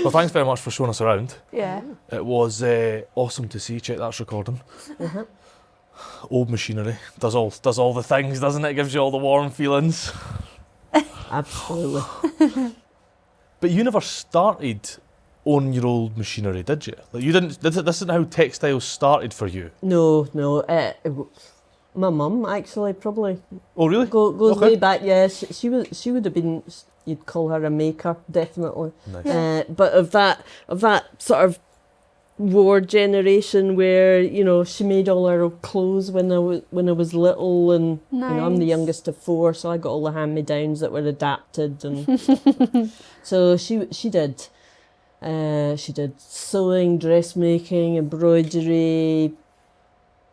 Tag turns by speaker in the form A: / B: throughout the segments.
A: Well, thanks very much for showing us around.
B: Yeah.
A: It was awesome to see. Check that's recording. Old machinery does all the things, doesn't it? Gives you all the warm feelings.
C: Absolutely.
A: But you never started on your old machinery, did you? Like you didn't. This isn't how textiles started for you.
C: No. My mum actually probably
A: Oh, really?
C: goes
A: Okay.
C: way back. Yeah, she would have been. You'd call her a maker, definitely.
A: Nice.
C: But of that sort of war generation where she made all her clothes when I was little, and I'm the youngest of 4, so I got all the hand-me-downs that were adapted, and so she did. She did sewing, dressmaking, embroidery,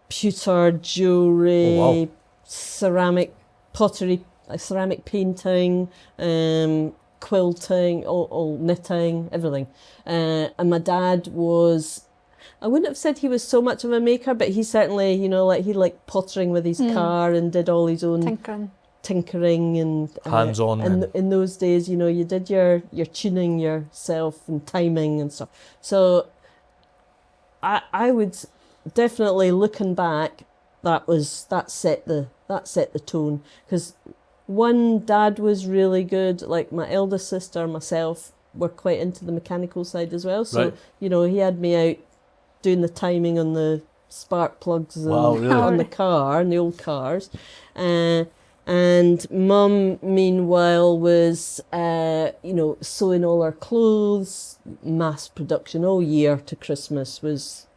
C: pewter jewellery,
A: Oh, wow.
C: ceramic pottery, ceramic painting, quilting, all knitting, everything. And my dad was, I wouldn't have said he was so much of a maker, but he certainly, he liked pottering with his car and did all his own tinkering and
A: Hands-on.
C: And in those days, you did your tuning yourself and timing and stuff. So I would definitely, looking back, that set the tone, because one, Dad was really good. Like my eldest sister, myself, were quite into the mechanical side as well. So
A: Right.
C: he had me out doing the timing on the spark plugs and
A: really?
C: on the car, and the old cars. And Mum, meanwhile, was sewing all our clothes, mass production all year to Christmas. Was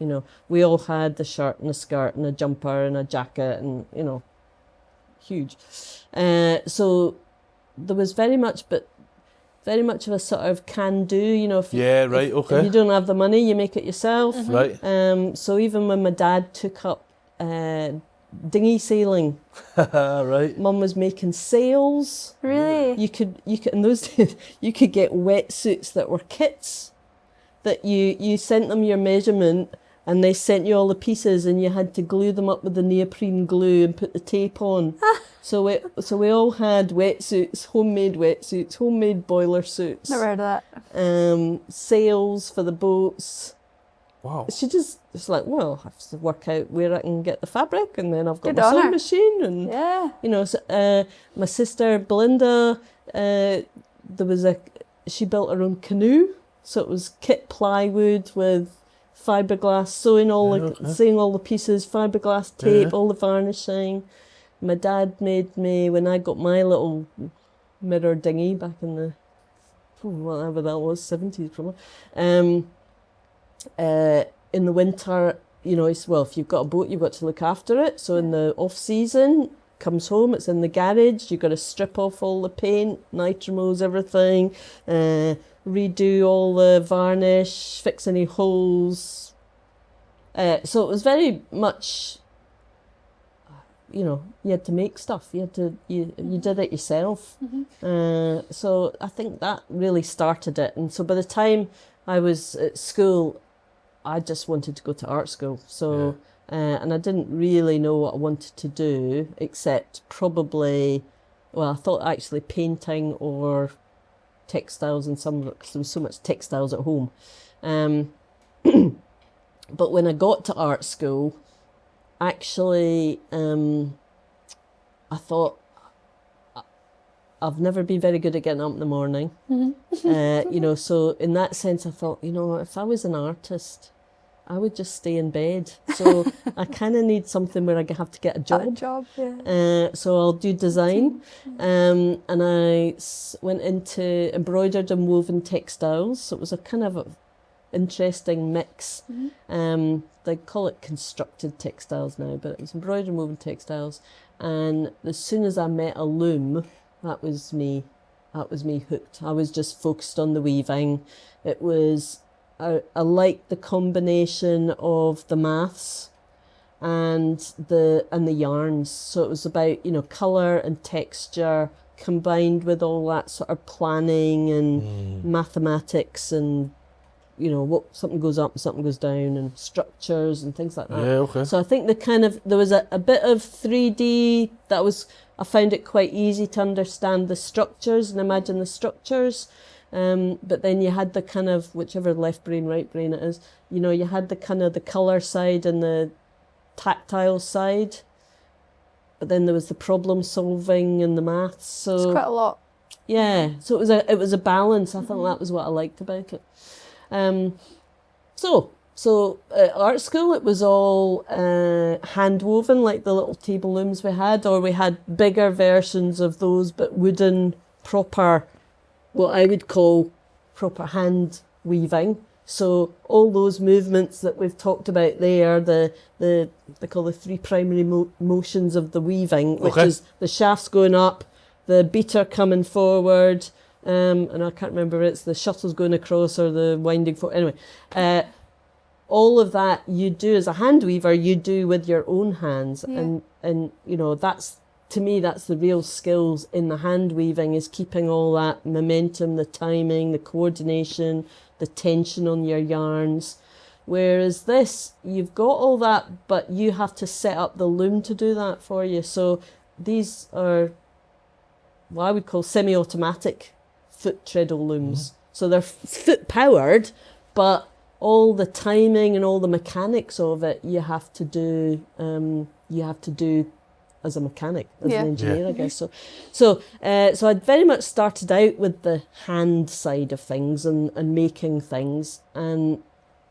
C: we all had a shirt and a skirt and a jumper and a jacket, and huge. So there was very much of a sort of can do. If
A: Okay.
C: you don't have the money, you make it yourself.
A: Right.
C: So even when my dad took up dinghy sailing,
A: Right.
C: Mum was making sails.
B: Really?
C: You could in those days you could get wetsuits that were kits, that you sent them your measurement, and they sent you all the pieces, and you had to glue them up with the neoprene glue and put the tape on. So we all had wetsuits, homemade boiler suits.
B: Never heard of that.
C: Sails for the boats.
A: Wow.
C: It's like, well, I have to work out where I can get the fabric, and then I've got
B: Good
C: my
B: on
C: sewing
B: her.
C: machine, and
B: Yeah.
C: my sister Belinda, she built her own canoe, so it was kit plywood with fiberglass, sewing all the pieces, fiberglass tape, all the varnishing. My dad made me, when I got my little mirror dinghy back in the whatever that was, 70s probably. In the winter, if you've got a boat, you've got to look after it. So in the off season, comes home, it's in the garage. You've got to strip off all the paint, nitromos, everything, redo all the varnish, fix any holes. So it was very much, you had to make stuff. You did it yourself. So I think that really started it. And so by the time I was at school, I just wanted to go to art school. So, and I didn't really know what I wanted to do, except probably, I thought actually painting or textiles in some, because there was so much textiles at home. But when I got to art school, actually, I thought, I've never been very good at getting up in the morning. So in that sense, I thought, if I was an artist, I would just stay in bed. So I kind of need something where I have to get a job. So I'll do design. And I went into embroidered and woven textiles. So it was a kind of interesting mix. They call it constructed textiles now, but it was embroidered and woven textiles. And as soon as I met a loom, that was me hooked. I was just focused on the weaving. It was, I liked the combination of the maths and the yarns. So it was about, colour and texture combined with all that sort of planning and mathematics, and what something goes up and something goes down, and structures and things like that.
A: Yeah, okay.
C: So I think there was a bit of 3D I found it quite easy to understand the structures and imagine the structures. But then you had the kind of, whichever left brain, right brain it is, you know, you had the kind of the colour side and the tactile side. But then there was the problem solving and the maths. So
D: It's quite a lot.
C: yeah, so it was a balance. I thought that was what I liked about it. So art school, it was all hand woven, like the little table looms we had, or we had bigger versions of those, but wooden, proper, what I would call proper hand weaving. So all those movements that we've talked about there, they call the three primary motions of the weaving, which is the shafts going up, the beater coming forward, and I can't remember if it's the shuttles going across or the winding forward. Anyway, all of that you do as a hand weaver, you do with your own hands, and you know, that's, to me, that's the real skills in the hand weaving, is keeping all that momentum, the timing, the coordination, the tension on your yarns. Whereas this, you've got all that, but you have to set up the loom to do that for you. So these are what I would call semi-automatic foot treadle looms. So they're foot powered, but all the timing and all the mechanics of it, you have to do as a mechanic, as an engineer, I guess. So I'd very much started out with the hand side of things and making things, and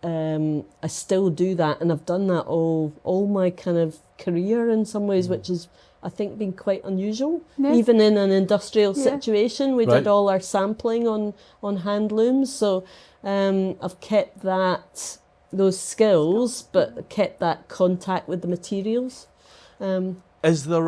C: I still do that, and I've done that all my kind of career in some ways, which is, I think, been quite unusual. Even in an industrial situation, we did all our sampling on hand looms. So I've kept those skills, but kept that contact with the materials.
A: Is there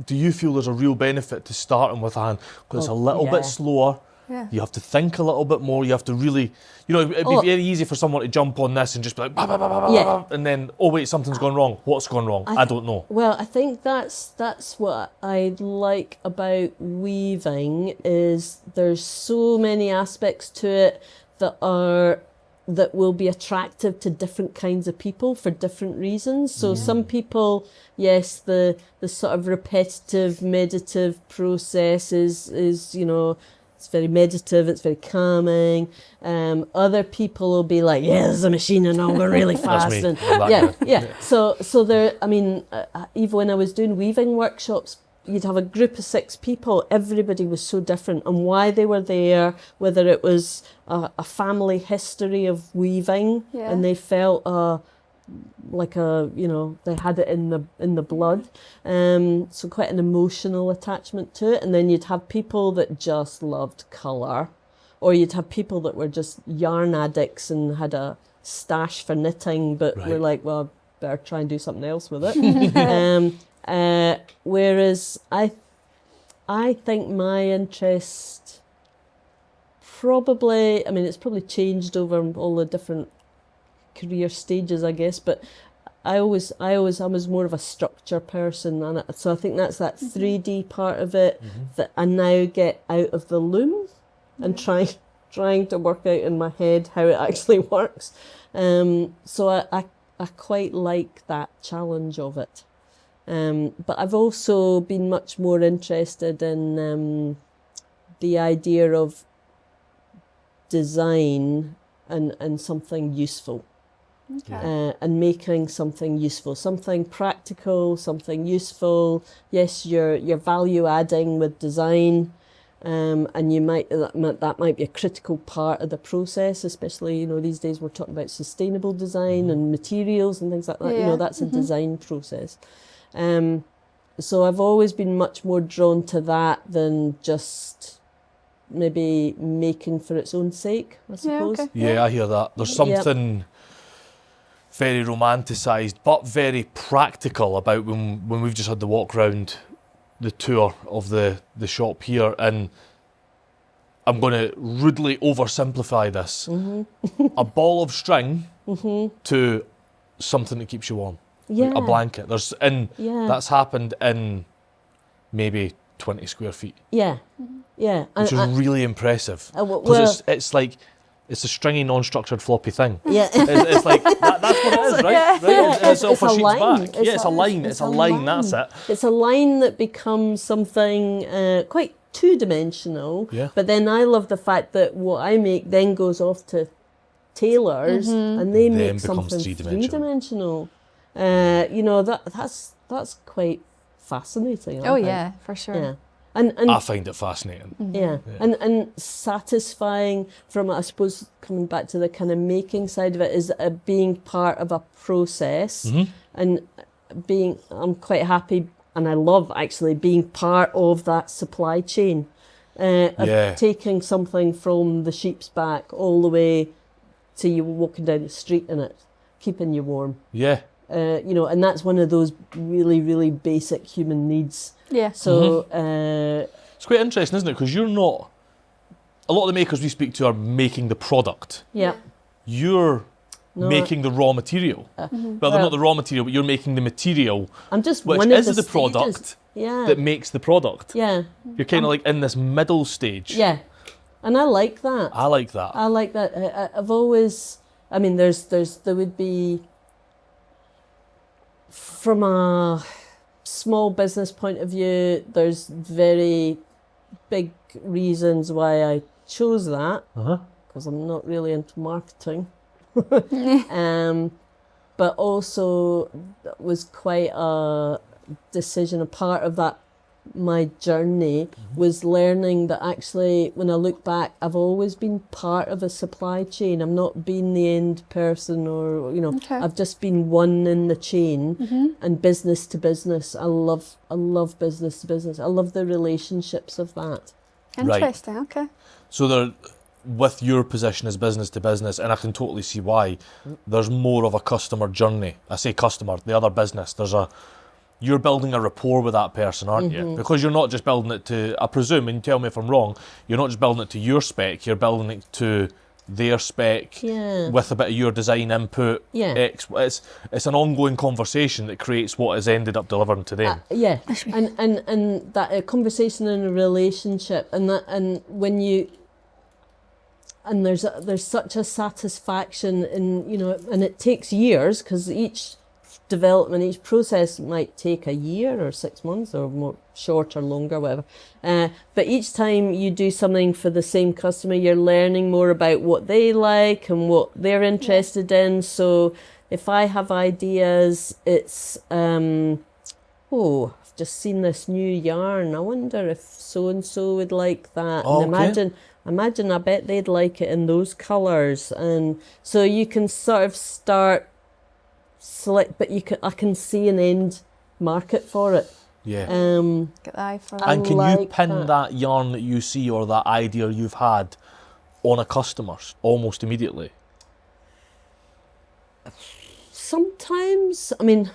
A: do you feel there's a real benefit to starting with a hand? Because it's a little bit slower.
D: Yeah.
A: You have to think a little bit more. You have to really, you know, it'd be very easy for someone to jump on this and just be like, bah, bah, bah, bah, bah, and then, oh wait, something's gone wrong. What's gone wrong? I don't know.
C: Well, I think that's what I like about weaving, is there's so many aspects to it that will be attractive to different kinds of people for different reasons. So some people, yes, the sort of repetitive, meditative process is, you know, it's very meditative, it's very calming. Other people will be like, yeah, there's a machine and I'll go really fast.
A: That's me.
C: And So there, I mean, even when I was doing weaving workshops, you'd have a group of 6 people. Everybody was so different, and why they were there, whether it was a family history of weaving, and they felt like you know, they had it in the blood. So quite an emotional attachment to it. And then you'd have people that just loved colour, or you'd have people that were just yarn addicts and had a stash for knitting, but were like, well, better try and do something else with it. Whereas I think my interest probably, I mean, it's probably changed over all the different career stages, I guess, but I was more of a structure person, and so I think that's that 3D part of it that I now get out of the loom and trying to work out in my head how it actually works. So I quite like that challenge of it. But I've also been much more interested in the idea of design and something useful. And making something useful, something practical, something useful. Yes, you're value adding with design, and you that might be a critical part of the process, especially, you know, these days we're talking about sustainable design and materials and things like that. You know, that's a design process. So I've always been much more drawn to that than just maybe making for its own sake, I suppose.
A: Yeah, I hear that. There's something very romanticised but very practical about when we've just had the walk round the tour of the shop here, and I'm going to rudely oversimplify this. A ball of string to something that keeps you warm. A blanket. That's happened in maybe 20 square feet. Which is really impressive. Because it's like, it's a stringy, non-structured, floppy thing. It's like, that's what it is, right? It's
C: a line.
A: It's a line, that's it.
C: It's a line that becomes something quite two-dimensional.
A: Yeah.
C: But then I love the fact that what I make then goes off to tailors, and they
A: Then
C: make
A: becomes
C: something
A: three-dimensional.
C: three-dimensional. That's quite fascinating. I
D: Oh
C: think.
D: yeah, for sure.
C: Yeah. And
A: I find it fascinating.
C: yeah. And satisfying from, I suppose, coming back to the kind of making side of it, is being part of a process, and I'm quite happy, and I love actually being part of that supply chain, of taking something from the sheep's back all the way to you walking down the street in it, keeping you warm.
A: Yeah.
C: And that's one of those really, really basic human needs.
D: Yeah.
C: So
A: It's quite interesting, isn't it? Because you're not... A lot of the makers we speak to are making the product.
C: yeah.
A: You're
C: No,
A: making the raw material. Well, they're not the raw material, but you're making the material,
C: I'm just
A: which
C: one of
A: is the
C: stages.
A: product
C: Yeah.
A: that makes the product.
C: Yeah.
A: You're kind of like in this middle stage.
C: Yeah. And I like that.
A: I like that.
C: I like that. I've always, I mean, there would be, from a small business point of view, there's very big reasons why I chose that, because I'm not really into marketing. But also that was quite a decision. A part of that, my journey, was learning that actually, when I look back, I've always been part of a supply chain. I'm not been the end person, or I've just been one in the chain, and business to business. I love business to business. I love the relationships of that.
D: Interesting. Okay.
A: So with your position as business to business, and I can totally see why, there's more of a customer journey. I say customer, the other business. You're building a rapport with that person, aren't you? Because you're not just building it to, I presume, and tell me if I'm wrong, you're not just building it to your spec, you're building it to their spec, with a bit of your design input.
C: Yeah.
A: It's an ongoing conversation that creates what is ended up delivering to them.
C: Yeah, and that conversation and a relationship, and when you, and there's such a satisfaction in, and it takes years, because each development, each process might take a year or 6 months or more, short or longer, whatever. But each time you do something for the same customer, you're learning more about what they like and what they're interested in. So if I have ideas, it's, I've just seen this new yarn. I wonder if so-and-so would like that.
A: Oh,
C: and
A: okay.
C: imagine, I bet they'd like it in those colours. And so you can sort of start select, but I can see an end market for it.
A: Yeah.
D: Get the eye for
A: And can you
C: like
A: pin that yarn that you see, or that idea you've had, on a customer almost immediately?
C: Sometimes, I mean,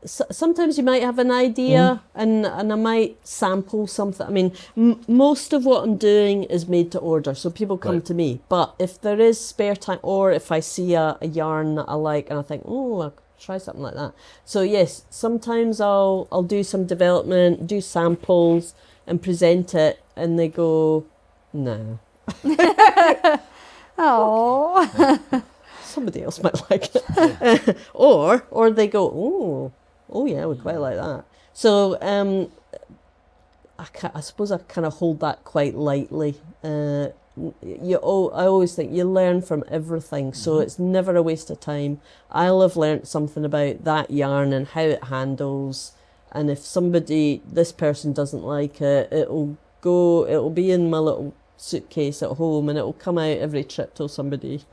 C: sometimes you might have an idea, and I might sample something. I mean, most of what I'm doing is made to order, so people come to me. But if there is spare time, or if I see a yarn that I like and I think, I could try something like that. So yes, sometimes I'll do some development, do samples, and present it, and they go, no.
D: Oh.
C: Somebody else might like it. or they go, oh yeah, we quite like that. So I suppose I kind of hold that quite lightly. I always think you learn from everything, so it's never a waste of time. I'll have learnt something about that yarn and how it handles, and if this person doesn't like it, it'll be in my little suitcase at home, and it'll come out every trip till somebody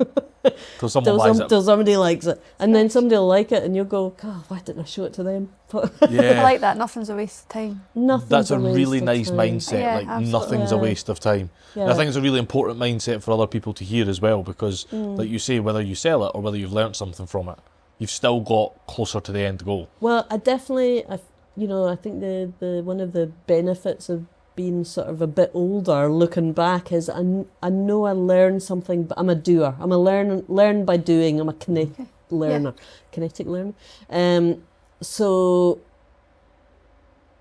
A: Till someone buys it.
C: till somebody likes it, and then somebody will like it, and you'll go, God, why didn't I show it to them?
A: Yeah.
D: I like that. Nothing's a waste of time.
A: That's a really nice mindset.
D: Yeah,
A: like
D: absolutely.
A: nothing's a waste of time.
C: Yeah.
A: And I think it's a really important mindset for other people to hear as well, because like you say, whether you sell it or whether you've learnt something from it, you've still got closer to the end goal.
C: Well, I think the one of the benefits of being sort of a bit older, looking back, is I know I learned something, but I'm a doer. I'm a learn by doing. I'm a kinetic learner. So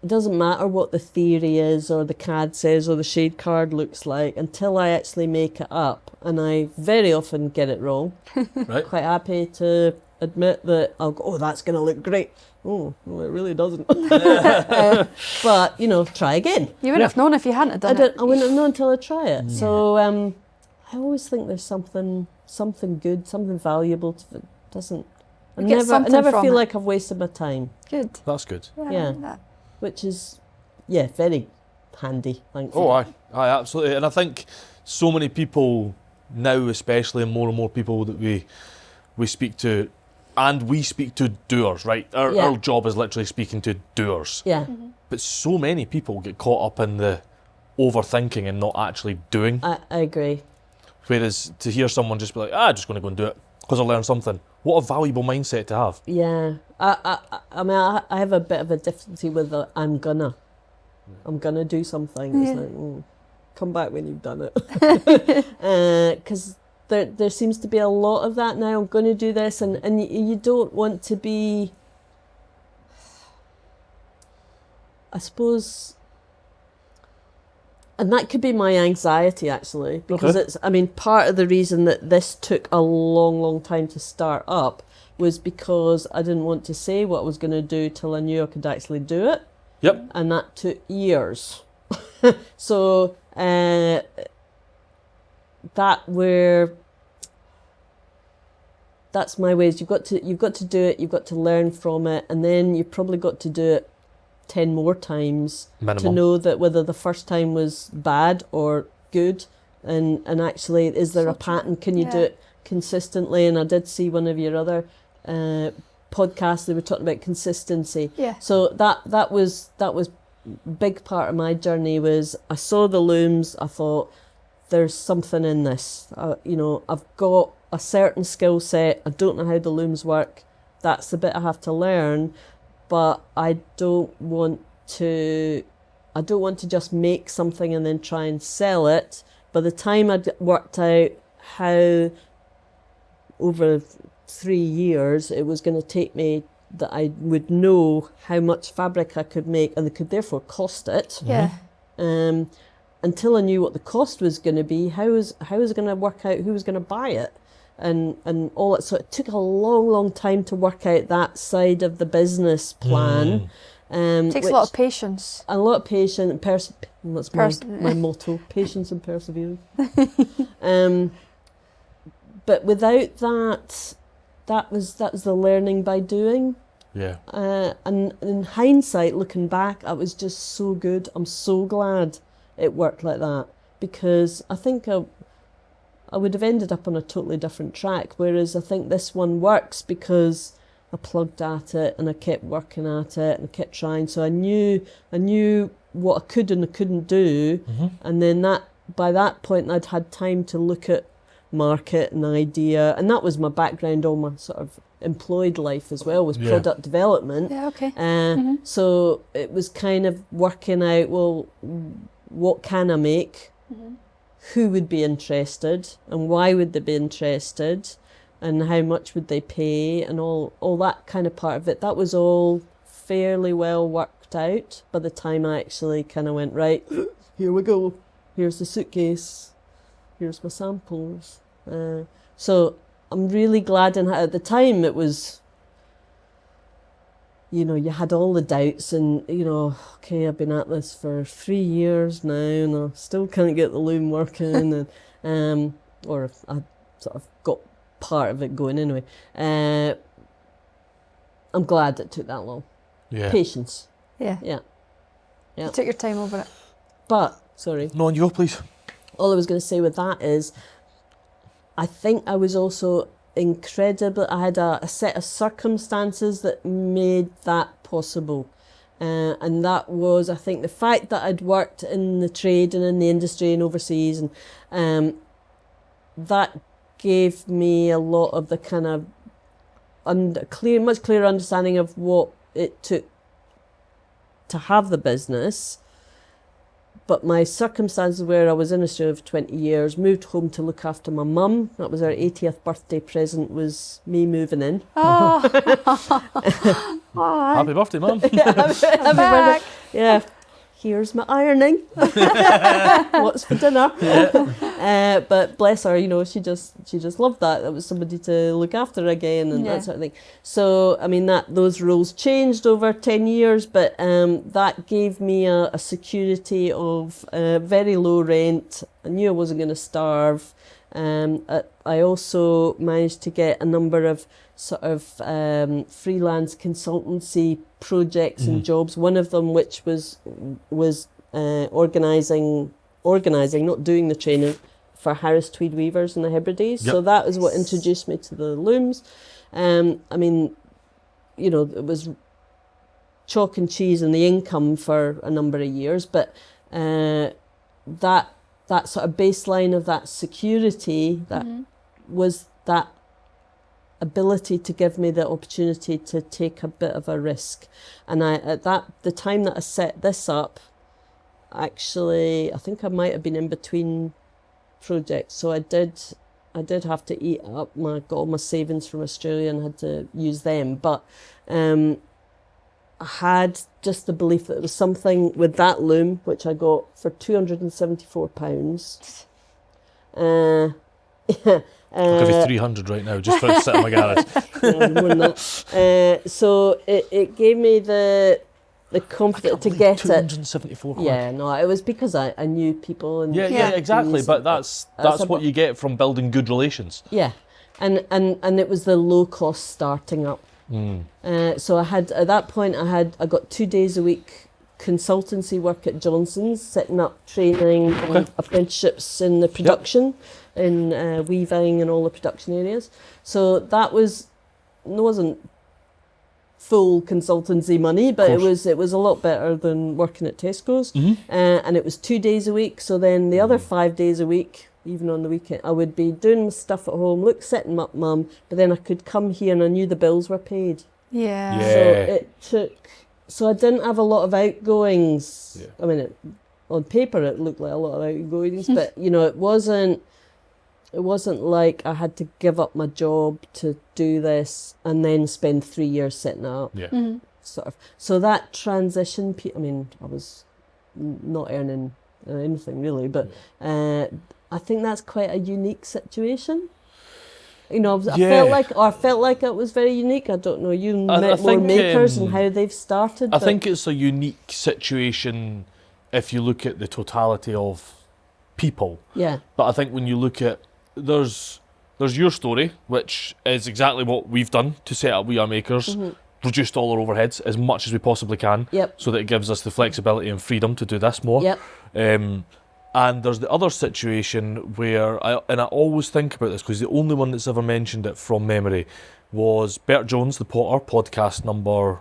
C: it doesn't matter what the theory is, or the CAD says, or the shade card looks like, until I actually make it up, and I very often get it wrong.
A: Right.
C: Quite happy to admit that I'll go, oh, that's going to look great. Oh, well, it really doesn't. But, you know, try again.
D: You wouldn't have known if you hadn't done it.
C: I wouldn't have known until I try it. So I always think there's something good, something valuable that doesn't. I never feel like I've wasted my time.
D: Good.
A: That's good.
C: Yeah.
D: I like that.
C: Which is, very handy. Thankfully.
A: Oh, aye, absolutely. And I think so many people now, especially, and more people that we speak to, and we speak to doers, right? Our job is literally speaking to doers.
C: Yeah.
A: But so many people get caught up in the overthinking and not actually doing.
C: I agree.
A: Whereas to hear someone just be like, I'm just going to go and do it because I learned something. What a valuable mindset to have.
C: Yeah. I mean, I have a bit of a difficulty with the I'm gonna do something. It's like, come back when you've done it. Because there seems to be a lot of that now. I'm going to do this, and you don't want to be, I suppose, and that could be my anxiety actually, because it's, I mean, part of the reason that this took a long time to start up was because I didn't want to say what I was going to do till I knew I could actually do it.
A: Yep.
C: And that took years. So that's my ways. You've got to do it. You've got to learn from it, and then you've probably got to do it 10 more times
A: Minimum.
C: to know that whether the first time was bad or good, and actually is there a pattern? Can you do it consistently? And I did see one of your other podcasts. They were talking about consistency.
D: Yeah.
C: So that was big part of my journey. Was I saw the looms, I thought there's something in this. I've got a certain skill set. I don't know how the looms work. That's the bit I have to learn, but I don't want to just make something and then try and sell it. By the time I'd worked out how over 3 years it was going to take me, that I would know how much fabric I could make and they could therefore cost it.
D: Yeah.
C: Until I knew what the cost was going to be, how was I going to work out who was going to buy it, and all that. So it took a long time to work out that side of the business plan.
D: Takes a lot of patience.
C: A lot of patience. That's my motto: patience and perseverance. But without that. That was the learning by doing.
A: Yeah.
C: And in hindsight, looking back, it was just so good. I'm so glad it worked like that, because I think I would have ended up on a totally different track. Whereas I think this one works because I plugged at it and I kept working at it and I kept trying. So I knew what I could and I couldn't do. And then by that point, I'd had time to look at market and idea, and that was my background. All my sort of employed life as well was product development.
D: Yeah, okay.
C: So it was kind of working out, well, what can I make? Who would be interested, and why would they be interested, and how much would they pay, and all that kind of part of it. That was all fairly well worked out by the time I actually kind of went, right, here we go. Here's the suitcase. Here's my samples. So I'm really glad, and at the time it was, you had all the doubts and, okay, I've been at this for 3 years now and I still can't get the loom working and or I sort of got part of it going anyway. I'm glad it took that long.
A: Yeah.
C: Patience.
D: Yeah. You took your time over it.
C: But, sorry.
A: No, on you go, please.
C: All I was going to say with that is, I think I was also I had a set of circumstances that made that possible. And that was, I think, the fact that I'd worked in the trade and in the industry and overseas, and that gave me a lot of the kind of much clearer understanding of what it took to have the business. But my circumstances where I was in Australia for 20 years, moved home to look after my mum. That was our 80th birthday present, was me moving in.
A: Happy birthday, Mum.
C: Happy birthday. Yeah. here's my ironing. What's for dinner? But bless her, you know, she just loved that. That was somebody to look after again and that sort of thing. So, I mean, those roles changed over 10 years, but that gave me a security of very low rent. I knew I wasn't going to starve. I also managed to get a number of sort of freelance consultancy projects and jobs. One of them, which was organising, not doing the training, for Harris Tweed Weavers in the Hebrides. So that was what introduced me to the looms. I mean, you know, it was chalk and cheese and the income for a number of years, but that sort of baseline of that security, that was that ability to give me the opportunity to take a bit of a risk. And the time that I set this up, actually, I think I might have been in between projects. So I did have to eat up got all my savings from Australia and had to use them. But I had just the belief that there was something with that loom, which I got for £274.
A: I'll give you 300 right now, just for it to sit in my garage.
C: More than that. So it gave me the confidence to get
A: 274
C: it.
A: quid.
C: Yeah, no, it was because I knew people. And
A: Yeah, exactly. But that's what you get from building good relations.
C: Yeah, and it was the low cost starting up. So I had, at that point, I got 2 days a week consultancy work at Johnson's, setting up training and apprenticeships in the production, in weaving and all the production areas. So that wasn't full consultancy money, but it was a lot better than working at Tesco's. And it was 2 days a week. So then the other 5 days a week, even on the weekend, I would be doing stuff at home, setting up mum, but then I could come here and I knew the bills were paid. So I didn't have a lot of outgoings. I mean, on paper it looked like a lot of outgoings, but you know, it wasn't like I had to give up my job to do this and then spend 3 years setting it up. Sort of. So that transition, I mean, I was not earning anything really, but I think that's quite a unique situation. You know, I felt like it was very unique. I don't know. You met more makers and how they've started.
A: I think it's a unique situation if you look at the totality of people.
C: Yeah.
A: But I think when you look at there's your story, which is exactly what we've done to set up We Are Makers. Reduced all our overheads as much as we possibly can, so that it gives us the flexibility and freedom to do this more. And there's the other situation where I always think about this because the only one that's ever mentioned it from memory was Bert Jones, the potter, podcast number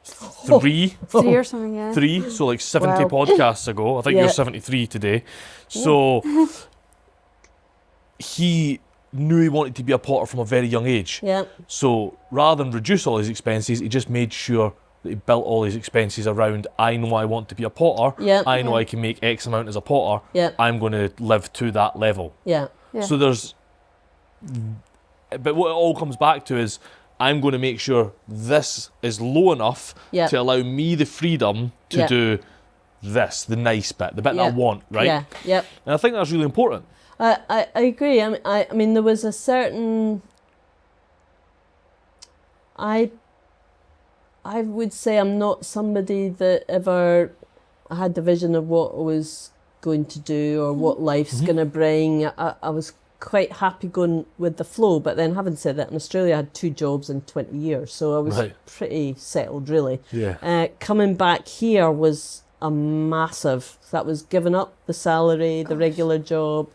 A: 3.
D: 3 or something, yeah.
A: 3, so like 70 podcasts ago. I think you're 73 today. So he knew he wanted to be a potter from a very young age. So rather than reduce all his expenses, he just made sure that he built all his expenses around, I know I want to be a potter, I know I can make X amount as a potter, I'm going to live to that level. So but what it all comes back to is, I'm going to make sure this is low enough to allow me the freedom to do this, the nice bit, the bit that I want, right? And I think that's really important.
C: I agree. I mean, there was a certain... I would say I'm not somebody that ever had the vision of what I was going to do or what life's going to bring. I was quite happy going with the flow, but then having said that, in Australia I had 2 jobs in 20 years, so I was pretty settled really. Coming back here was a massive, that was giving up the salary, the regular job.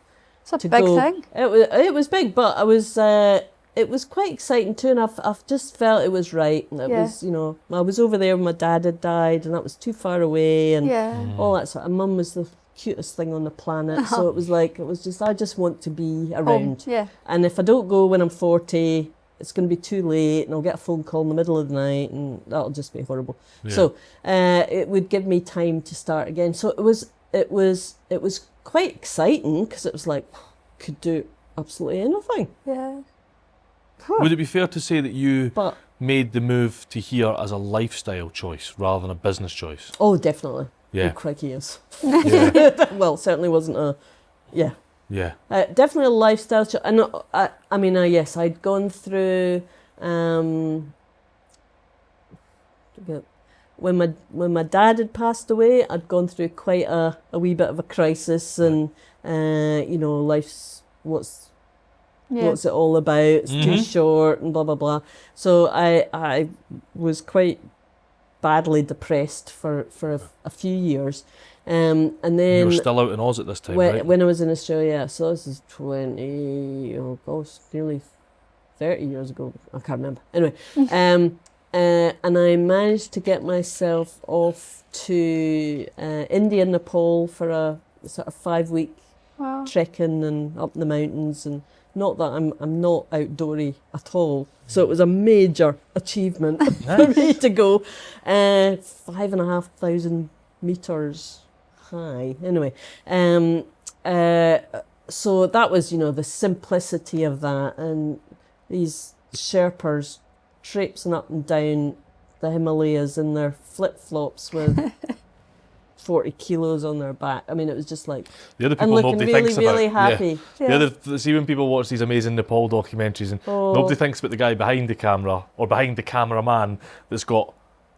D: It's a big thing.
C: It was big, but it was quite exciting too, and I've just felt it was right. And it was, you know, I was over there when my dad had died, and that was too far away, and all that sort of. Mum was the cutest thing on the planet, so it was like, I just want to be around. And if I don't go when I'm 40, it's going to be too late, and I'll get a phone call in the middle of the night, and that'll just be horrible. So it would give me time to start again. So it was quite exciting because it was like, could do absolutely anything.
A: Would it be fair to say that you made the move to here as a lifestyle choice rather than a business choice?
C: Oh, definitely.
A: Yeah.
C: Oh, crikey, yes.
A: Yeah.
C: Well, certainly wasn't a, yeah.
A: Yeah.
C: Definitely a lifestyle change. Yes, I'd gone through, when my dad had passed away, I'd gone through quite a wee bit of a crisis, and life's what's it all about? It's too short, and blah blah blah. So I was quite badly depressed for a few years, and then
A: You were still out in Oz at this time, right?
C: when I was in Australia. So this is nearly 30 years ago. I can't remember. Anyway, and I managed to get myself off to India and Nepal for a sort of 5-week trekking and up the mountains. And not that I'm not outdoory at all. So it was a major achievement for me to go 5,500 meters high. Anyway, so that was, the simplicity of that, and these Sherpas traipsing up and down the Himalayas in their flip-flops with 40 kilos on their back. I mean, it was just like,
A: the other
C: and
A: people
C: looking
A: nobody
C: really,
A: thinks about.
C: really happy.
A: Yeah. See, when people watch these amazing Nepal documentaries, and nobody thinks about the guy behind the camera or behind the cameraman that's got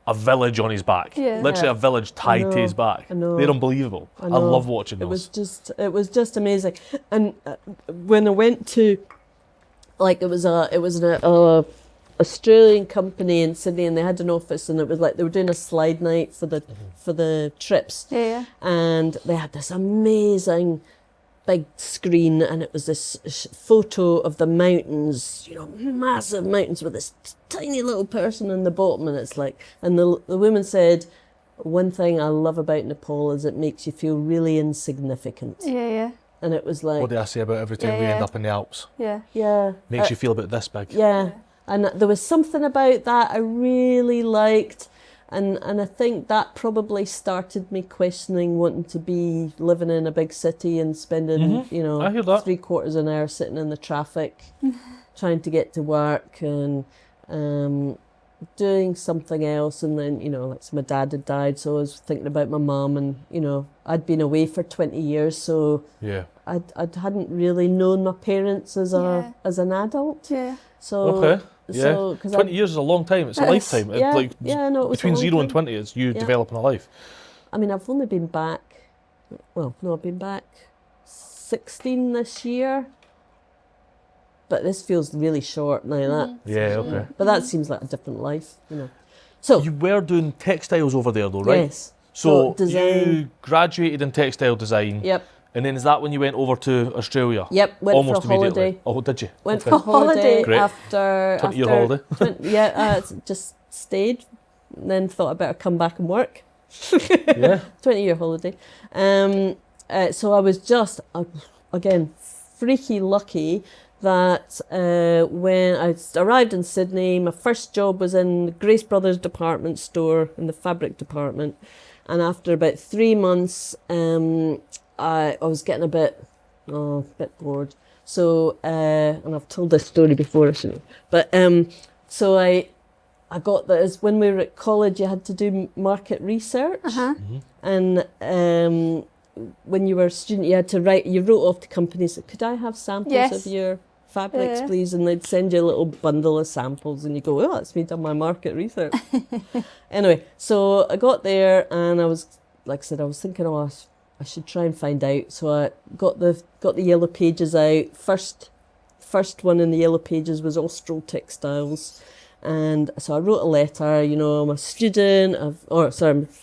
A: a village on his back.
D: Yeah.
A: Literally a village tied to his back.
C: I know.
A: They're unbelievable. I love watching those.
C: It was just amazing. And when I went to, like, it was an Australian company in Sydney, and they had an office, and it was like they were doing a slide night for the trips.
D: Yeah.
C: And they had this amazing big screen, and it was this photo of the mountains, massive mountains with this tiny little person in the bottom, and it's like, and the woman said, one thing I love about Nepal is it makes you feel really insignificant.
D: Yeah.
C: And it was like,
A: What do I say about every time we end up in the Alps?
D: Yeah.
C: yeah.
A: Makes you feel about this big.
C: Yeah. And there was something about that I really liked. And I think that probably started me questioning wanting to be living in a big city and spending,
A: I hear that.
C: 3/4 of an hour sitting in the traffic, trying to get to work, and doing something else. And then, like, so my dad had died, so I was thinking about my mum, and, I'd been away for 20 years, so
A: Yeah.
C: I hadn't really known my parents as an adult.
D: Yeah.
C: So
A: Okay. Yeah.
C: So, 'cause
A: 20 years is a long time. It's a lifetime.
C: Yeah,
A: It
C: no, it was
A: between
C: a long
A: 0 and
C: time.
A: 20, it's you
C: Yeah.
A: developing a life.
C: I mean, I've only been back, I've been back 16 this year, but this feels really short now, that.
A: Yeah, okay.
C: But that seems like a different life, So,
A: You were doing textiles over there though, right?
C: yes.
A: So
C: design.
A: you graduated in textile design.
C: Yep.
A: And then is that when you went over to Australia?
C: Yep, went
A: Almost
C: for a
A: immediately.
C: holiday.
A: Oh, did you?
C: Went
A: Okay.
C: for a holiday
A: Great.
C: after...
A: 20-year holiday.
C: Just stayed, and then thought I better come back and work.
A: Yeah.
C: 20-year holiday. So I was just, again, freaky lucky that when I arrived in Sydney, my first job was in the Grace Brothers department store in the fabric department. And after about 3 months, I was getting a bit bored. So, and I've told this story before, but so I got this, when we were at college, you had to do market research. And when you were a student, you wrote off to companies, could I have samples of your fabrics, please? And they'd send you a little bundle of samples, and you go, oh, that's me done my market research. Anyway, so I got there, and I was, like I said, I was thinking, I should try and find out. So I got the yellow pages out. First one in the yellow pages was Austral Textiles. And so I wrote a letter, I'm a student, I've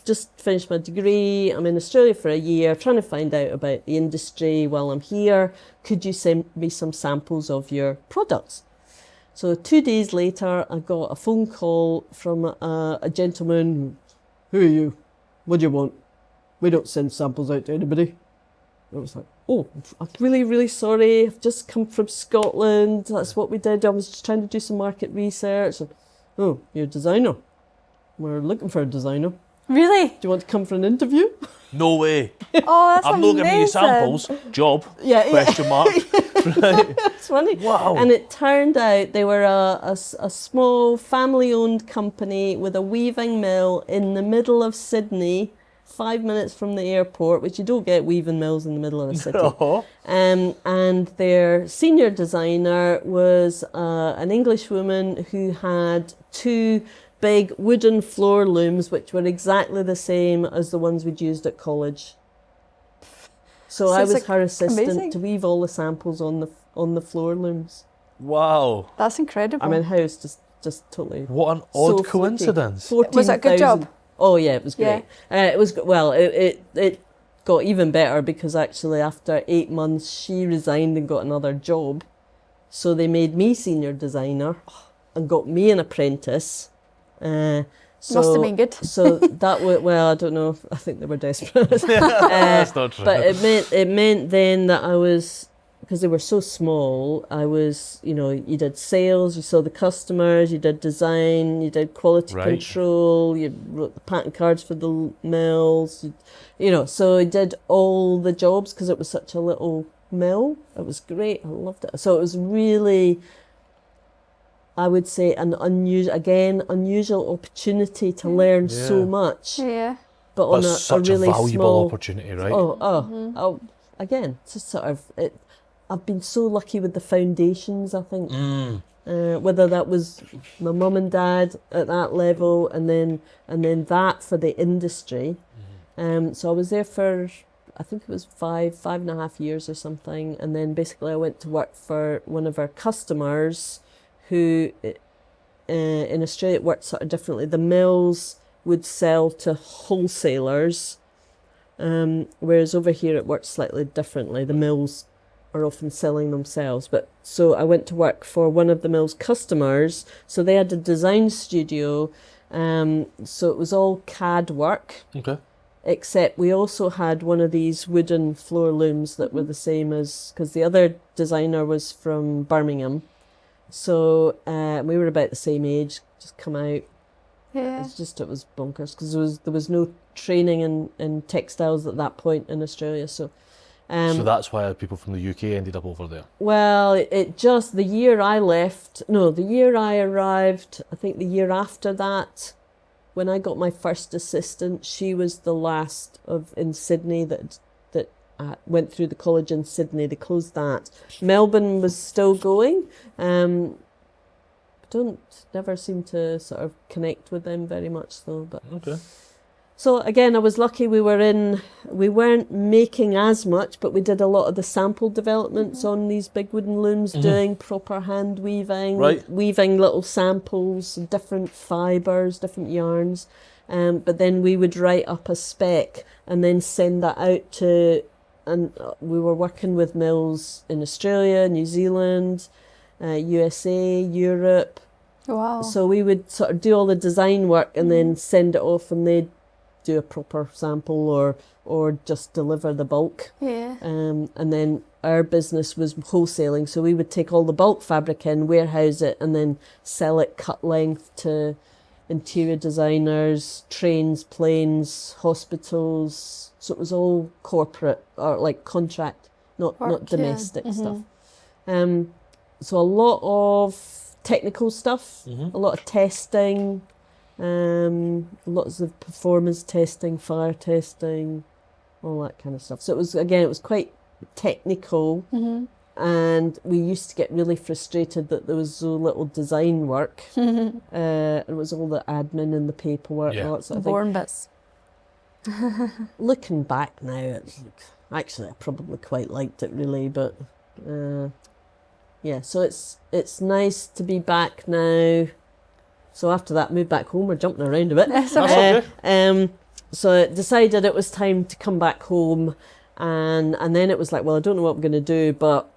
C: just finished my degree, I'm in Australia for a year, trying to find out about the industry while I'm here. Could you send me some samples of your products? So 2 days later, I got a phone call from a gentleman. Who are you? What do you want? We don't send samples out to anybody. I was like, oh, I'm really, really sorry. I've just come from Scotland. That's what we did. I was just trying to do some market research. And, oh, you're a designer. We're looking for a designer. Do
D: Really?
C: you want to come for an interview?
A: No way.
D: Oh, that's
A: I'm not giving you
D: amazing.
A: samples. Job?
C: Yeah.
A: Question mark. Right.
C: It's funny.
A: Wow.
C: And it turned out they were a small family-owned company with a weaving mill in the middle of Sydney, 5 minutes from the airport, which you don't get weaving mills in the middle of the city.
A: Oh.
C: And their senior designer was an English woman who had 2 big wooden floor looms, which were exactly the same as the ones we'd used at college. So I
D: Sounds
C: was
D: like
C: her assistant
D: amazing.
C: to weave all the samples on the floor looms.
A: Wow.
D: That's incredible.
C: I mean, how it's just totally.
A: What an
C: So
A: odd coincidence.
D: Was it a good job?
C: Oh yeah, it was
D: Yeah.
C: great. It was well. It got even better because actually after 8 months she resigned and got another job, so they made me senior designer and got me an apprentice.
D: Must have been good.
C: So that was, well, I don't know. I think they were desperate.
A: That's not true.
C: But it meant then that I was, because they were so small, I was, you did sales, you saw the customers, you did design, you did quality
A: Right.
C: control, you wrote the patent cards for the mills, so I did all the jobs because it was such a little mill. It was great. I loved it. So it was really, I would say, an unusual opportunity to learn so
A: Yeah.
C: much,
D: Yeah.
C: but
A: But
C: on
A: such
C: a really
A: a valuable
C: small
A: opportunity, right?
C: again, it's just sort of it. I've been so lucky with the foundations, I think. Whether that was my mum and dad at that level, and then that for the industry. So I was there for, I think it was 5.5 years or something, and then basically I went to work for one of our customers, who in Australia it worked sort of differently. The mills would sell to wholesalers, whereas over here it works slightly differently. The mills are often selling themselves. But so I went to work for one of the mill's customers. So they had a design studio. So it was all CAD work.
A: Okay.
C: Except we also had one of these wooden floor looms that were the same as, because the other designer was from Birmingham. So we were about the same age, just come out.
D: Yeah.
C: It was bonkers because there was no training in textiles at that point in Australia. So
A: that's why people from the UK ended up over there.
C: well, it just, the year I left, no, the year I arrived, I think the year after that, when I got my first assistant, she was the last in Sydney that went through the college in Sydney. They closed that. Melbourne was still going. Never seem to sort of connect with them very much though. But
A: Okay.
C: so again, I was lucky we weren't making as much, but we did a lot of the sample developments on these big wooden looms, doing proper hand weaving,
A: Right.
C: weaving little samples, different fibres, different yarns. But then we would write up a spec and then send that out to, and we were working with mills in Australia, New Zealand, USA, Europe.
D: Wow.
C: So we would sort of do all the design work and then send it off, and they'd do a proper sample or just deliver the bulk.
D: Yeah.
C: And then our business was wholesaling, so we would take all the bulk fabric in, warehouse it, and then sell it cut length to interior designers, trains, planes, hospitals. So it was all corporate or like contract, not
D: Work, yeah.
C: domestic stuff. So a lot of technical stuff, a lot of testing, lots of performance testing, fire testing, all that kind of stuff. So it was quite technical, and we used to get really frustrated that there was so little design work. It was all the admin and the paperwork and all that sort of thing.
D: Boring bits.
C: Looking back now, actually I probably quite liked it really, but yeah, so it's nice to be back now. So after that, moved back home. We're jumping around a bit.
D: That's okay.
C: So I decided it was time to come back home, and then it was like, well, I don't know what I'm going to do, but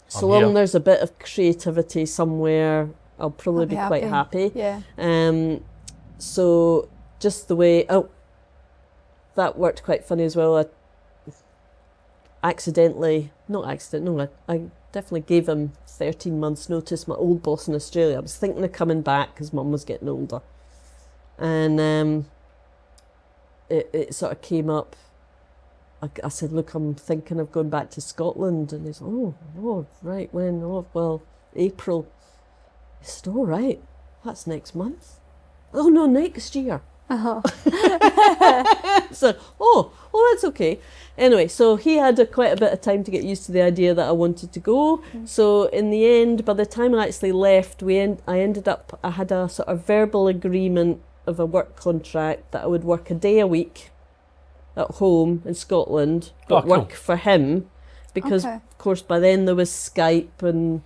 C: so
A: I'm here.
C: long there's a bit of creativity somewhere, I'll probably
D: I'll
C: be
D: be
C: quite happy.
D: Yeah.
C: So just the way, that worked quite funny as well. I definitely gave him 13 months notice, my old boss in Australia. I was thinking of coming back because Mum was getting older. And it sort of came up. I said, look, I'm thinking of going back to Scotland. And he's, oh, right, when? Oh, well, April. I said, all right, that's next month. Oh, no, next year.
D: Uh-huh.
C: So, well, that's okay. Anyway, so he had quite a bit of time to get used to the idea that I wanted to go. So in the end, by the time I actually left, I had a sort of verbal agreement of a work contract that I would work a day a week at home in Scotland, but
A: cool.
C: work for him, because
D: Okay.
C: of course by then there was Skype and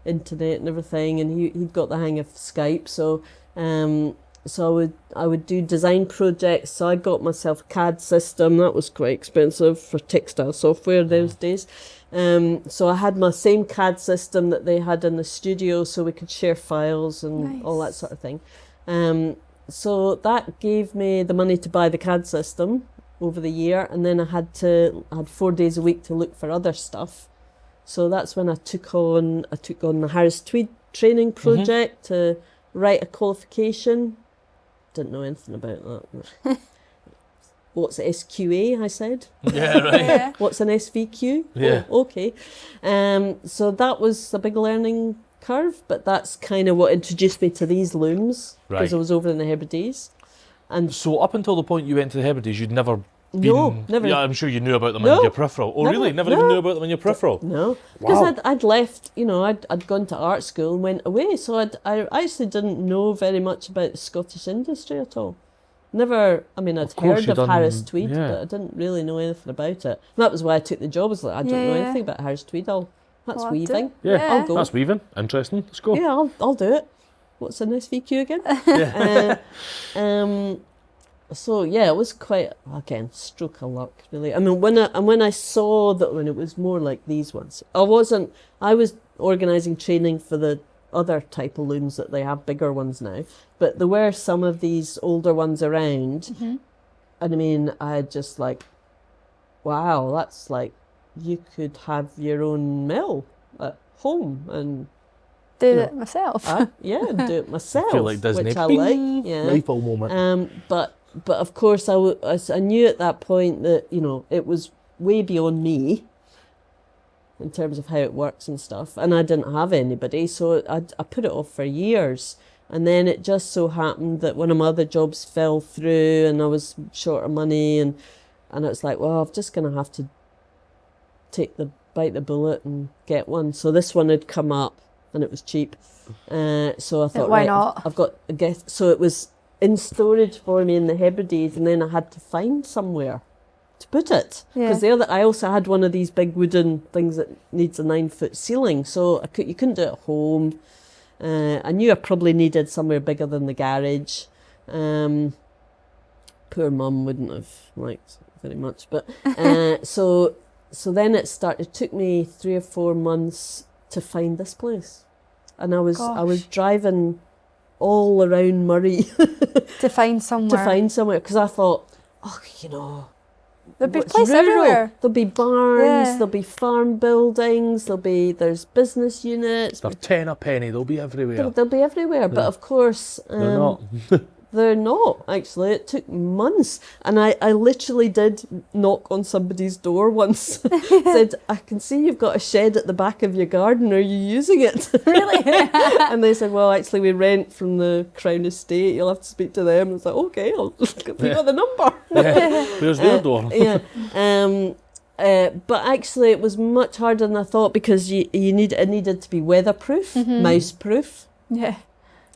C: internet and everything, and he'd got the hang of Skype. So so I would do design projects. So I got myself a CAD system. That was quite expensive for textile software those days. So I had my same CAD system that they had in the studio, so we could share files and all that
D: Nice.
C: sort of thing. So that gave me the money to buy the CAD system over the year, and then I had 4 days a week to look for other stuff. So that's when I took on the Harris Tweed training project to write a qualification. Didn't know anything about that. What's SQA, I said.
A: Yeah, right.
D: Yeah.
C: What's an SVQ?
A: Yeah.
C: Oh, okay. So that was a big learning curve, but that's kind of what introduced me to these looms, because
A: Right.
C: I was over in the Hebrides. And
A: So up until the point you went to the Hebrides, you'd never been...
C: No, never.
A: Yeah, I'm sure you knew about them
C: No.
A: in your peripheral. Oh, really? Never even
C: No.
A: knew about them in your peripheral?
C: No, because
A: Wow.
C: I'd left, I'd gone to art school and went away, so I actually didn't know very much about the Scottish industry at all. Never, I'd
A: course
C: heard
A: you
C: of
A: done-
C: Harris Tweed,
A: yeah.
C: but I didn't really know anything about it. And that was why I took the job. I was like, I don't know
D: Yeah.
C: anything about Harris Tweed. That's
D: Well, I'll do
C: weaving.
D: it.
A: Yeah.
D: Yeah.
C: I'll go.
A: That's weaving. Interesting. Let's go.
C: Yeah, I'll do it. What's an SVQ again? So yeah, it was quite, again, stroke of luck, really. When I saw that, when it was more like these ones, I was organising training for the other type of looms that they have, bigger ones now, but there were some of these older ones around, and I just like, wow, that's like, you could have your own mill at home and
D: Do
C: No.
D: it myself.
C: do it myself,
A: like Disney.
C: which I
A: Bing.
C: like. Yeah.
A: Light bulb moment.
C: But of course, I knew at that point that it was way beyond me in terms of how it works and stuff, and I didn't have anybody, so I put it off for years, and then it just so happened that one of my other jobs fell through, and I was short of money, and it's like, well, I'm just gonna have to bite the bullet and get one. So this one had come up, and it was cheap, so I thought,
D: Why
C: right,
D: not?
C: I've got a gift. So it was in storage for me in the Hebrides, and then I had to find somewhere to put it, because I also had one of these big wooden things that needs a 9-foot ceiling, so you couldn't do it at home. I knew I probably needed somewhere bigger than the garage. Poor mum wouldn't have liked it very much, but so then it took me 3 or 4 months to find this place, and I was driving all around Murray
D: To find somewhere.
C: because I thought,
D: There'd be
C: it's
D: place
C: rural.
D: everywhere.
C: There'll be barns,
D: Yeah.
C: there'll be farm buildings, there's business units.
A: They're 10 a penny. They'll be everywhere.
C: They'll be everywhere, but of course
A: They're not.
C: they're not, actually. It took months, and I literally did knock on somebody's door once. Said, I can see you've got a shed at the back of your garden, are you using it?
D: Really?
C: And they said, well, actually we rent from the Crown Estate, you'll have to speak to them. I was like, okay, I'll give you the number.
A: Yeah. Where's their door?
C: Yeah. But actually it was much harder than I thought, because it needed to be weatherproof, mouse proof,
D: Yeah.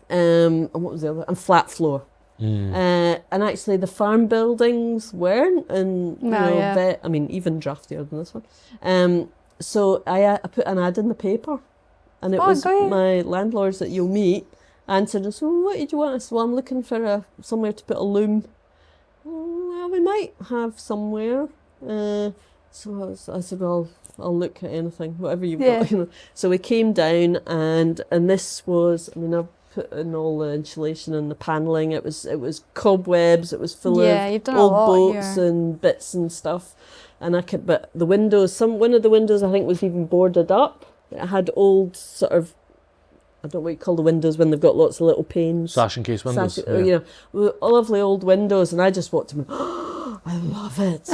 C: and what was the other? And flat floor. And actually the farm buildings weren't, and even draftier than this one. So I put an ad in the paper, and it was
D: great.
C: my landlords that you'll meet answered us, well, what did you want? I said, well, I'm looking for somewhere to put a loom. Well, we might have somewhere. So I said, well, I'll look at anything, whatever you've got. So we came down, and this was, I've put in all the insulation and the panelling. It was cobwebs. It was full of
D: you've done a
C: old
D: lot
C: boats
D: here.
C: and bits and stuff. And but the windows, one of the windows I think was even boarded up. It had old sort of, I don't know what you call the windows when they've got lots of little panes.
A: Sash and case windows.
C: Lovely old windows, and I just walked in. I love it.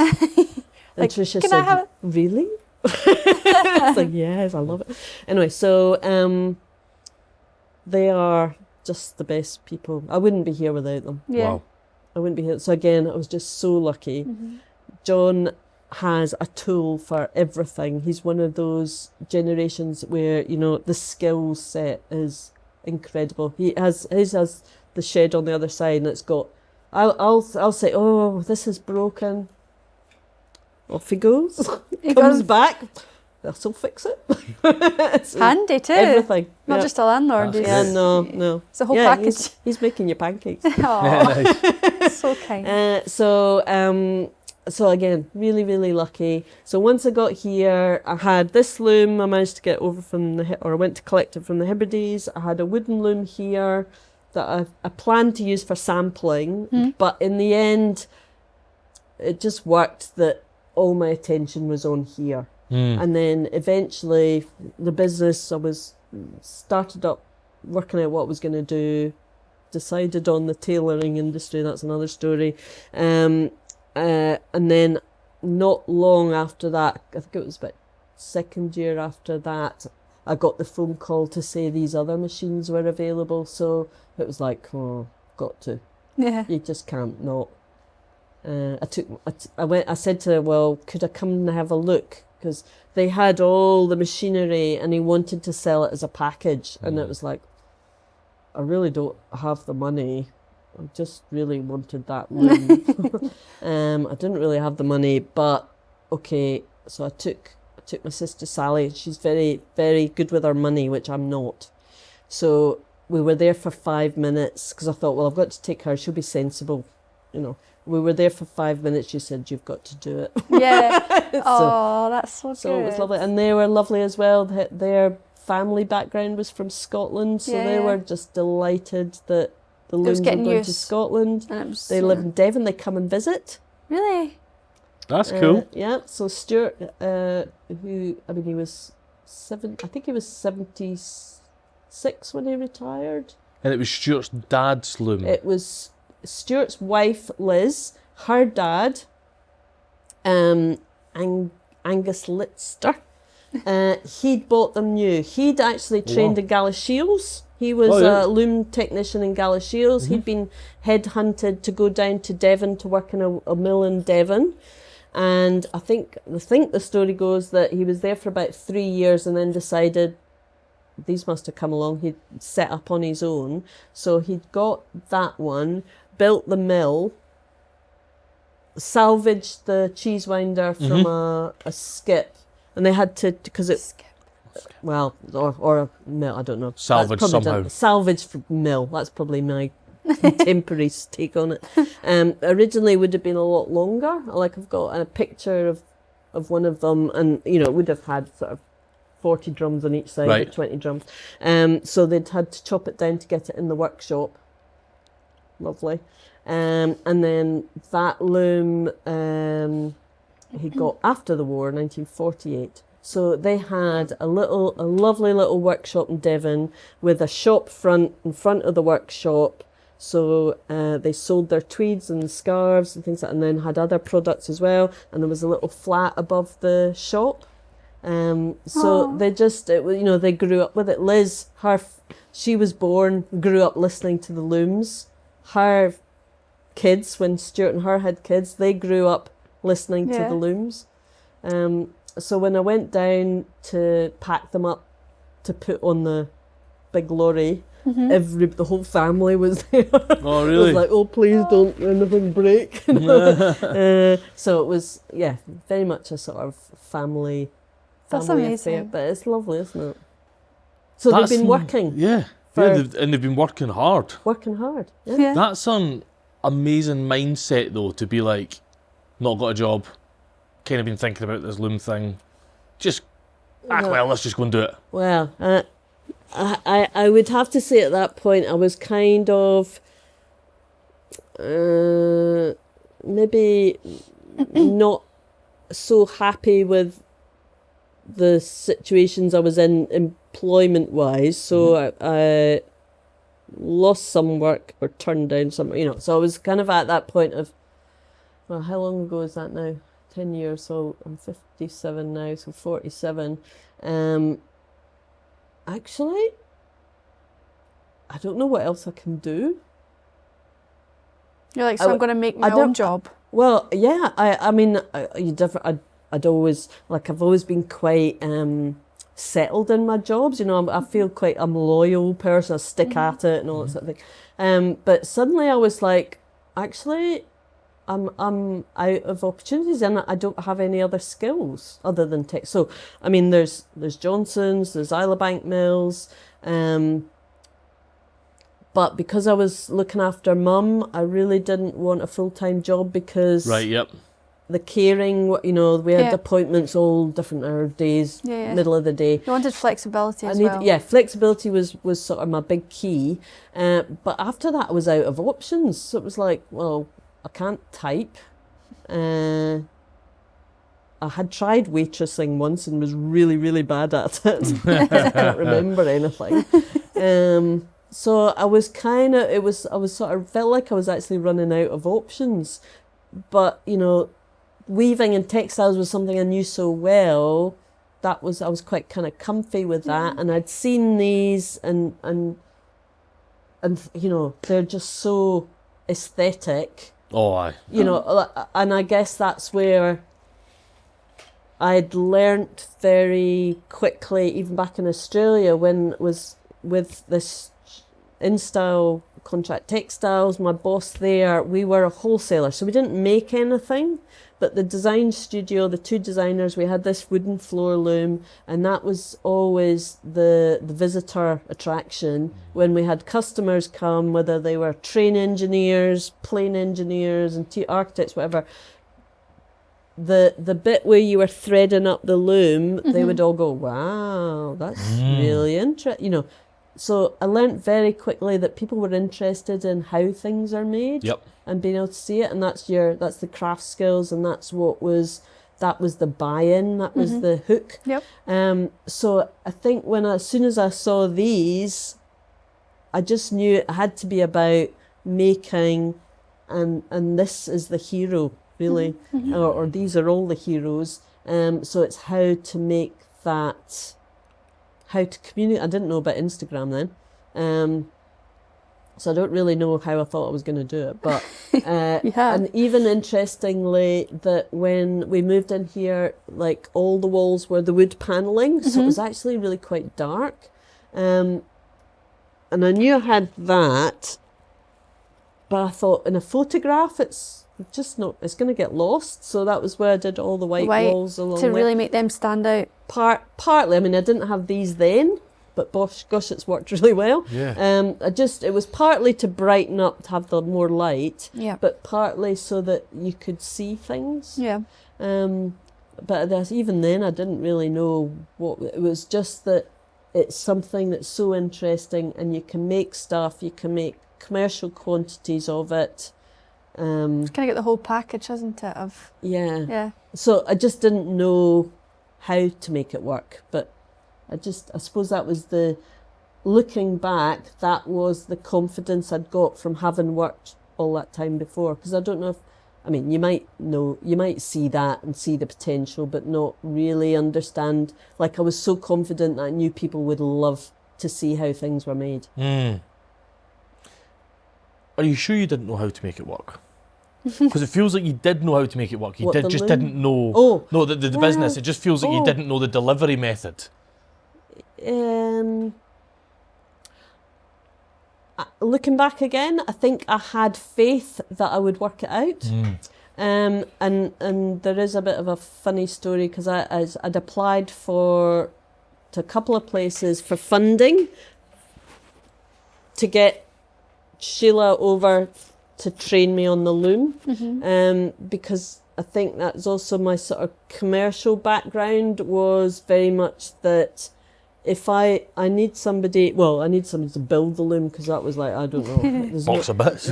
C: And Tricia
D: can
C: said,
D: I have it?
C: really? It's like, yes, I love it. Anyway, so they are just the best people. I wouldn't be here without them.
D: Yeah.
A: Wow.
C: I wouldn't be here. So again, I was just so lucky. John has a tool for everything. He's one of those generations where, you know, the skill set is incredible. His has the shed on the other side, and it's got, I'll say, oh, this is broken. Off he goes. He comes back. This'll fix it. So
D: handy too.
C: Everything.
D: Not just a landlord.
C: Yeah, no.
D: It's a whole package.
C: He's making your pancakes.
D: Aw, so kind.
C: So again, really, really lucky. So once I got here, I had this loom I managed to get over from I went to collect it from the Hebrides. I had a wooden loom here that I planned to use for sampling, but in the end, it just worked that all my attention was on here. And then eventually the business, I was started up working out what I was going to do, decided on the tailoring industry, that's another story. And then not long after that, I think it was about second year after that, I got the phone call to say these other machines were available. So it was like, oh, got to.
D: Yeah.
C: You just can't not. I said to her, well, could I come and have a look? Because they had all the machinery and he wanted to sell it as a package. And it was like, I really don't have the money. I just really wanted that loom. I didn't really have the money, but okay. So I took my sister Sally. She's very, very good with her money, which I'm not. So we were there for 5 minutes because I thought, well, I've got to take her. She'll be sensible, you know. We were there for 5 minutes. She said, you've got to do it.
D: Yeah. That's so good.
C: So it was lovely. And they were lovely as well. Their family background was from Scotland. So they were just delighted that the looms were going to Scotland. They live in Devon. They come and visit.
D: Really?
A: That's cool.
C: Yeah. So Stuart, he was I think he was 76 when he retired.
A: And it was Stuart's dad's loom.
C: It was Stuart's wife, Liz, her dad, Angus Litster. He'd bought them new. He'd actually trained in Galashiels. He was a loom technician in Galashiels. He'd been headhunted to go down to Devon to work in a mill in Devon. And I think the story goes that he was there for about 3 years and then decided these must have come along. He'd set up on his own. So he'd got that one, built the mill, salvaged the cheese winder from a skip. And they had to, because it, well, or a mill, I don't know.
A: Salvage somehow.
C: Salvage from mill. That's probably my contemporary take on it. Originally would have been a lot longer. Like I've got a picture of one of them, and you know, it would have had sort of 40 drums on each side, or 20 drums. So they'd had to chop it down to get it in the workshop. Lovely. And then that loom he got after the war, 1948. So they had a lovely little workshop in Devon with a shop front in front of the workshop. So they sold their tweeds and scarves and things like that, and then had other products as well. And there was a little flat above the shop. So they just, they grew up with it. Liz, she was born, grew up listening to the looms. Her kids, when Stuart and her had kids, they grew up listening to the looms. So when I went down to pack them up to put on the big lorry, the whole family was there.
A: Oh, really?
C: It was like, oh, please don't anything break. So it was, very much a sort of family
D: That's amazing.
C: affair. But it's lovely, isn't it? So they've been working.
A: And they've been working hard.
C: Working hard.
D: Yeah.
A: That's an amazing mindset, though, to be like, not got a job, kind of been thinking about this loom thing, just, let's just go and do it.
C: Well, I would have to say at that point I was kind of maybe not so happy with the situations I was in employment-wise, so I lost some work or turned down some, so I was kind of at that point of, well, how long ago is that now? 10 years, so I'm 57 now, so 47. Actually, I don't know what else I can do.
D: You're like, so I'm going to make my
C: I don't-
D: own job.
C: Well, yeah, I mean, I'd always, like, I've always been quite settled in my jobs. You know, I feel quite, I'm a loyal person, I stick at it and all that sort of thing. But suddenly I was like, actually, I'm out of opportunities and I don't have any other skills other than tech. So, I mean, there's Johnson's, there's Isle of Bank Mills, but because I was looking after mum, I really didn't want a full-time job because
A: Right, yep.
C: the caring, you know, we had
D: Yeah.
C: appointments all different hour days,
D: Yeah.
C: middle of the day.
D: You wanted flexibility as
C: I need,
D: well.
C: yeah, flexibility was sort of my big key. But after that, I was out of options. So it was like, well, I can't type. I had tried waitressing once and was really, really bad at it. I can't remember anything. So I was kind of, I was sort of, felt like I was actually running out of options. But, you know, weaving and textiles was something I knew so well. I was quite kind of comfy with that. And I'd seen these and you know, they're just so aesthetic.
A: Oh, aye.
C: You know, and I guess that's where I'd learnt very quickly, even back in Australia, when it was with this InStyle Contract Textiles, my boss there, we were a wholesaler, so we didn't make anything, but the design studio, the two designers, we had this wooden floor loom, and that was always the visitor attraction when we had customers come, whether they were train engineers, plane engineers, and architects, whatever. The bit where you were threading up the loom, they would all go, wow, that's really interesting, you know. So I learnt very quickly that people were interested in how things are made.
A: Yep.
C: And being able to see it, and that's the craft skills, and that was the buy-in, that was the hook.
D: Yep.
C: So I think as soon as I saw these, I just knew it had to be about making, and this is the hero really, or these are all the heroes. So it's how to make that. How to communicate. I didn't know about Instagram then. So I don't really know how I thought I was going to do it. But and even interestingly, that when we moved in here, like all the walls were the wood paneling, so it was actually really quite dark. And I knew I had that, but I thought in a photograph it's just not, it's going to get lost. So that was where I did all the white walls along
D: to really make them stand out.
C: Partly, I mean, I didn't have these then, but gosh, it's worked really well.
A: Yeah.
C: It was partly to brighten up, to have the more light,
D: Yeah.
C: but partly so that you could see things.
D: Yeah.
C: But even then, I didn't really know what, it was just that it's something that's so interesting, and you can make stuff, you can make commercial quantities of it.
D: It's kind of get the whole package, isn't it?
C: Yeah. So I just didn't know how to make it work, but I suppose that was looking back, that was the confidence I'd got from having worked all that time before. Because I don't know you might see that and see the potential, but not really understand. Like, I was so confident that I knew people would love to see how things were made.
A: Are you sure you didn't know how to make it work? Because it feels like you did know how to make it work. You didn't know.
C: Oh,
A: no, the business. It just feels like you didn't know the delivery method.
C: Looking back again, I think I had faith that I would work it out. And there is a bit of a funny story, because I'd applied to a couple of places for funding to get Sheila over to train me on the loom, because I think that's also my sort of commercial background, was very much that if I need somebody to build the loom, because that was like, I don't know,
A: Box of bits.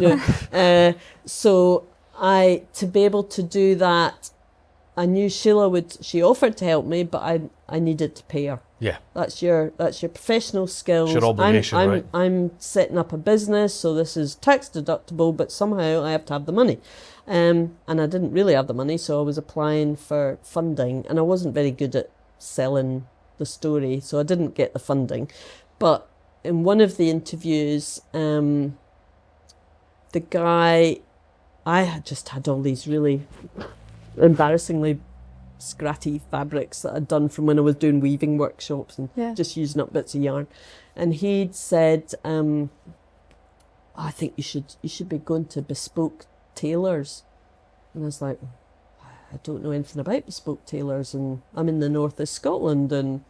C: So to be able to do that, I knew Sheila she offered to help me, but I needed to pay her.
A: Yeah.
C: That's your professional skills.
A: It's your obligation, right?
C: I'm setting up a business, so this is tax deductible, but somehow I have to have the money. And I didn't really have the money, so I was applying for funding, and I wasn't very good at selling the story, so I didn't get the funding. But in one of the interviews, the guy I had just had all these really embarrassingly scratty fabrics that I'd done from when I was doing weaving workshops and just using up bits of yarn. And he'd said, I think you should be going to bespoke tailors. And I was like, I don't know anything about bespoke tailors, and I'm in the north of Scotland, and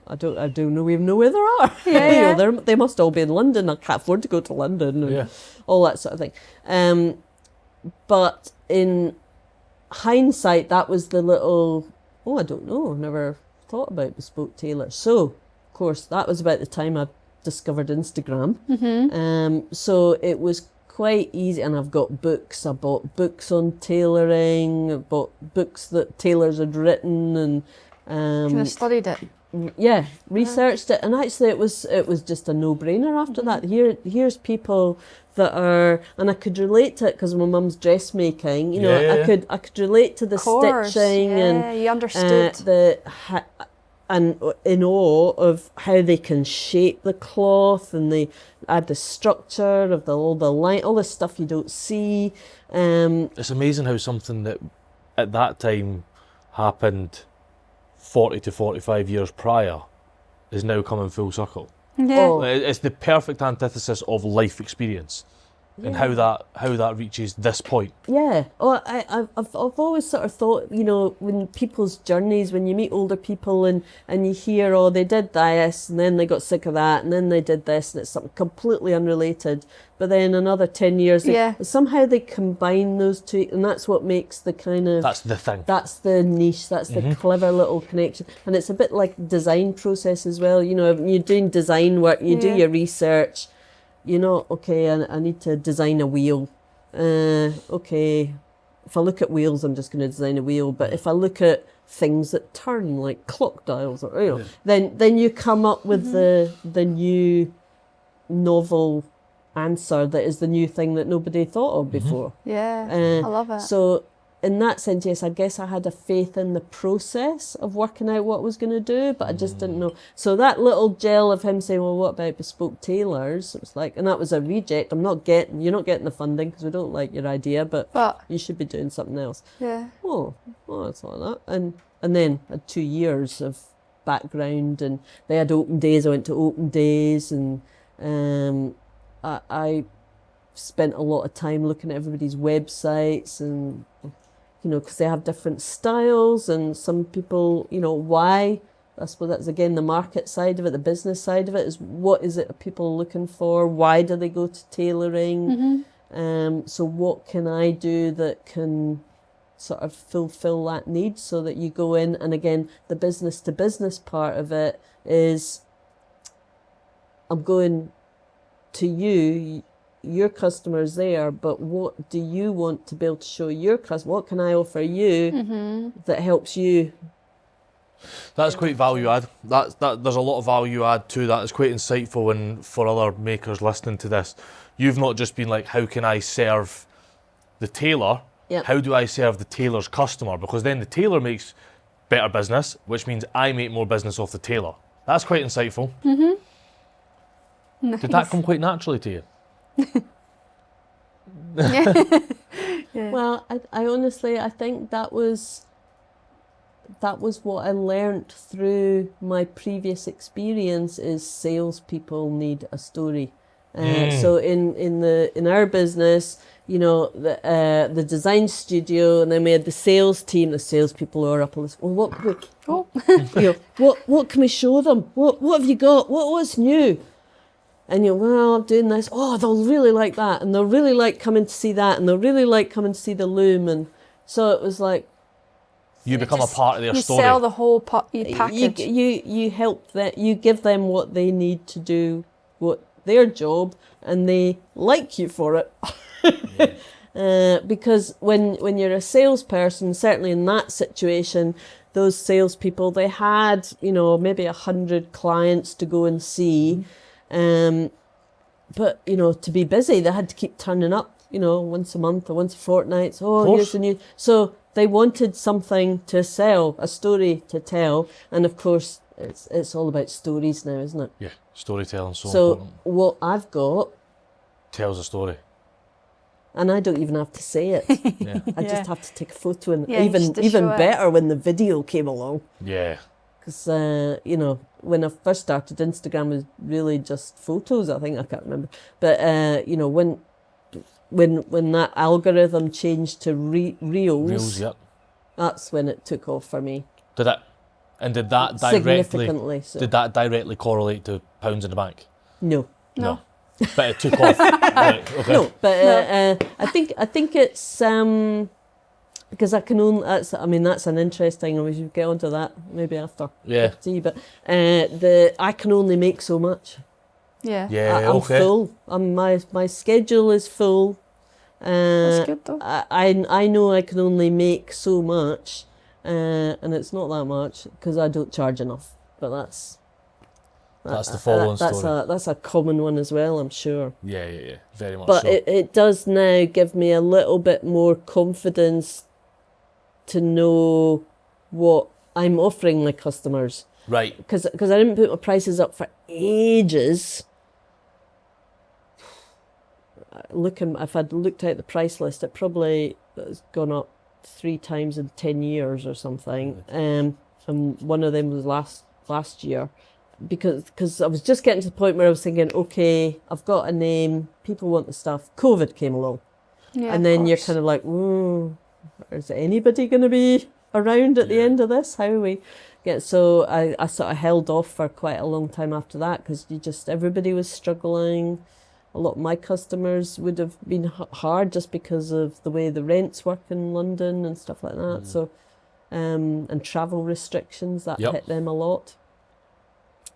C: I don't even know where there are.
D: Yeah.
C: You know, they must all be in London. I can't afford to go to London and all that sort of thing. But in hindsight, that was the little, I don't know, never thought about bespoke tailors. So, of course, that was about the time I discovered Instagram. So it was quite easy, and I've got books. I bought books on tailoring, I bought books that tailors had written, and
D: Kind of studied it.
C: researched it, and actually it was just a no-brainer after that. Here's people that are, and I could relate to it because my mum's dressmaking. You know, I could relate to the stitching and
D: you understood
C: and in awe of how they can shape the cloth, and they add the structure of all the line, all the stuff you don't see.
A: It's amazing how something that at that time happened 40 to 45 years prior is now coming full circle. It's the perfect antithesis of life experience and how that reaches this point.
C: I've always sort of thought, you know, when people's journeys, when you meet older people and you hear, they did this and then they got sick of that and then they did this, and it's something completely unrelated, but then another 10 years somehow they combine those two, and that's what makes the kind of,
A: that's the thing,
C: that's the niche, that's the clever little connection. And it's a bit like design process as well. You know, when you're doing design work, you do your research. You know, okay, I need to design a wheel. Okay, if I look at wheels, I'm just going to design a wheel. But if I look at things that turn, like clock dials, or then you come up with the new novel answer that is the new thing that nobody thought of before.
D: I love it.
C: So in that sense, yes, I guess I had a faith in the process of working out what I was going to do, but I just didn't know. So that little gel of him saying, well, what about bespoke tailors? It was like, and that was a reject. You're not getting the funding because we don't like your idea, but you should be doing something else. Oh, that's like that. And then I had 2 years of background, and they had open days. I went to open days, and I spent a lot of time looking at everybody's websites, and you know, because they have different styles, and some people, you know, why? I suppose that's again the market side of it, the business side of it, is what is it people looking for? Why do they go to tailoring? So what can I do that can sort of fulfill that need, so that you go in, and again, the business to business part of it is, I'm going to you, your customer's there, but what do you want to be able to show your customer? What can I offer you that helps you?
A: That's quite value add. That there's a lot of value add to that. It's quite insightful, and for other makers listening to this, you've not just been like, how can I serve the tailor? How do I serve the tailor's customer? Because then the tailor makes better business, which means I make more business off the tailor. That's quite insightful.
D: Nice.
A: Did that come quite naturally to you?
C: Well, I honestly, I think that was what I learnt through my previous experience, is salespeople need a story. So in our business, you know, the design studio, and then we had the sales team. The salespeople are up on this. Well, what can we show them? What have you got? What's new? And you're, well, I'm doing this. Oh, they'll really like that, and they'll really like coming to see that, and they'll really like coming to see the loom. And so it was like,
A: you become a part of their story.
D: You sell the whole package.
C: You help that. You give them what they need to do, what their job, and they like you for it. Because when you're a salesperson, certainly in that situation, those salespeople, they had, you know, maybe 100 clients to go and see. But, you know, to be busy, they had to keep turning up, you know, once a month or once a fortnight. So, here's the new. So they wanted something to sell, a story to tell. And of course, it's all about stories now, isn't it?
A: Yeah, storytelling so
C: So
A: important.
C: what I've got
A: Tells a story.
C: And I don't even have to say it.
A: Yeah.
C: I just have to take a photo, and
D: Yeah, just to
C: even
D: show it.
C: better when the video came along.
A: Yeah.
C: Because, you know, when I first started, Instagram was really just photos, I think, I can't remember. But, you know, when that algorithm changed to reels,
A: Reels, yep.
C: that's when it took off for me.
A: Did that
C: Significantly so.
A: Did that directly correlate to pounds in the bank?
C: No.
D: No.
A: But it took off. Right, okay.
C: No, but I think it's because I can only. That's an interesting. We should get onto that maybe after tea. But I can only make so much.
D: Yeah.
A: Yeah.
C: I'm
A: okay.
C: full. My schedule is full.
D: That's good though.
C: I know I can only make so much, and it's not that much because I don't charge enough. But that's
A: the following story.
C: That's a common one as well, I'm sure.
A: Yeah. Very much
C: But
A: so.
C: it does now give me a little bit more confidence to know what I'm offering my customers.
A: Right.
C: Because I didn't put my prices up for ages. If I'd looked at the price list, it probably has gone up 3 times in 10 years or something. And one of them was last year. Because I was just getting to the point where I was thinking, okay, I've got a name, people want the stuff. COVID came along.
D: Yeah,
C: And then you're kind of like, is anybody going to be around at the end of this? How are we get? So I sort of held off for quite a long time after that because everybody was struggling. A lot of my customers would have been hard just because of the way the rents work in London and stuff like that. So, and travel restrictions that hit them a lot.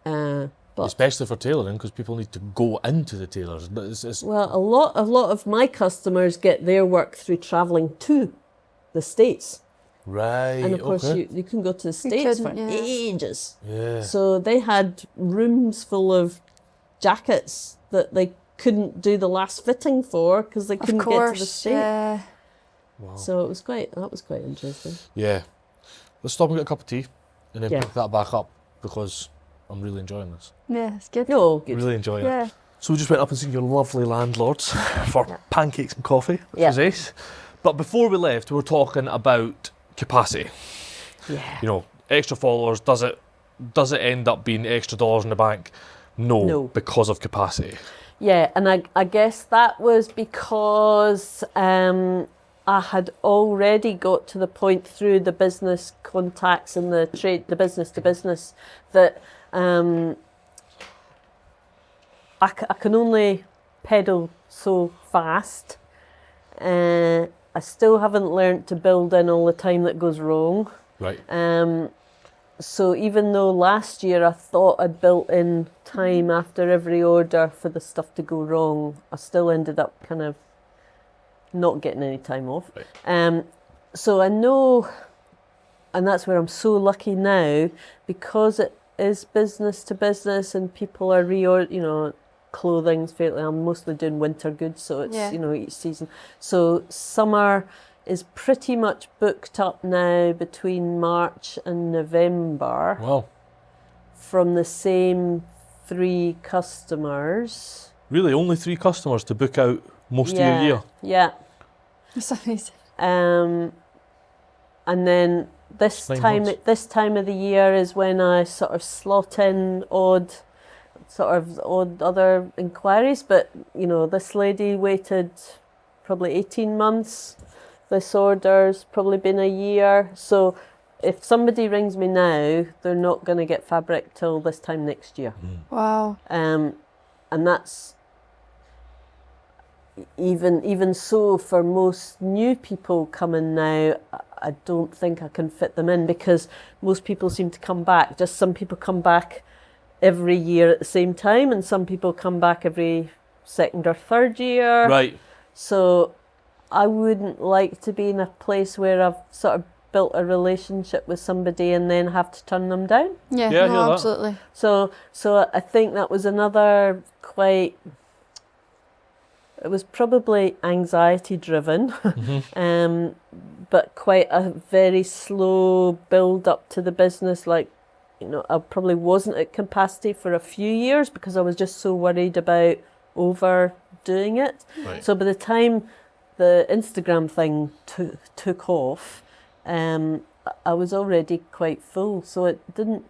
C: But
A: especially for tailoring, because people need to go into the tailors. But it's
C: well, a lot of my customers get their work through travelling to the States.
A: Right.
C: And of course, you can go to the States for ages.
A: Yeah.
C: So they had rooms full of jackets that they couldn't do the last fitting for because they couldn't get to the States.
D: Yeah.
C: Wow. So that was quite interesting.
A: Yeah. Let's stop and get a cup of tea and then
C: Yeah.
A: pick that back up because I'm really enjoying this.
D: Yeah, it's good.
C: No, good.
A: Really enjoying
D: Yeah.
A: it. So we just went up and seen your lovely landlords for pancakes and coffee, which was ace. But before we left, we were talking about capacity.
C: Yeah.
A: You know, extra followers, does it end up being extra dollars in the bank? No. Because of capacity.
C: Yeah, and I guess that was because I had already got to the point through the business contacts and the business to business that I can only pedal so fast. I still haven't learnt to build in all the time that goes wrong.
A: Right.
C: So even though last year I thought I'd built in time after every order for the stuff to go wrong, I still ended up kind of not getting any time off.
A: Right.
C: So I know, and that's where I'm so lucky now, because it is business to business and people are clothing's fairly, I'm mostly doing winter goods, so it's, each season. So summer is pretty much booked up now between March and November.
A: Wow.
C: From the same 3 customers.
A: Really, only 3 customers to book out most of your year?
C: Yeah.
D: That's amazing.
C: And then this time of the year is when I sort of slot in odd other inquiries. But, this lady waited probably 18 months. This order's probably been a year. So if somebody rings me now, they're not going to get fabric till this time next year.
D: Wow.
C: And that's even so for most new people coming now, I don't think I can fit them in because most people seem to come back. Just some people come back every year at the same time and some people come back every 2nd or 3rd year.
A: Right.
C: So I wouldn't like to be in a place where I've sort of built a relationship with somebody and then have to turn them down.
D: Yeah,
A: Yeah,
D: no, absolutely.
C: So I think that was another quite... It was probably anxiety driven, but quite a very slow build up to the business. Like, I probably wasn't at capacity for a few years because I was just so worried about overdoing it.
A: Right.
C: So by the time the Instagram thing took off, I was already quite full, so it didn't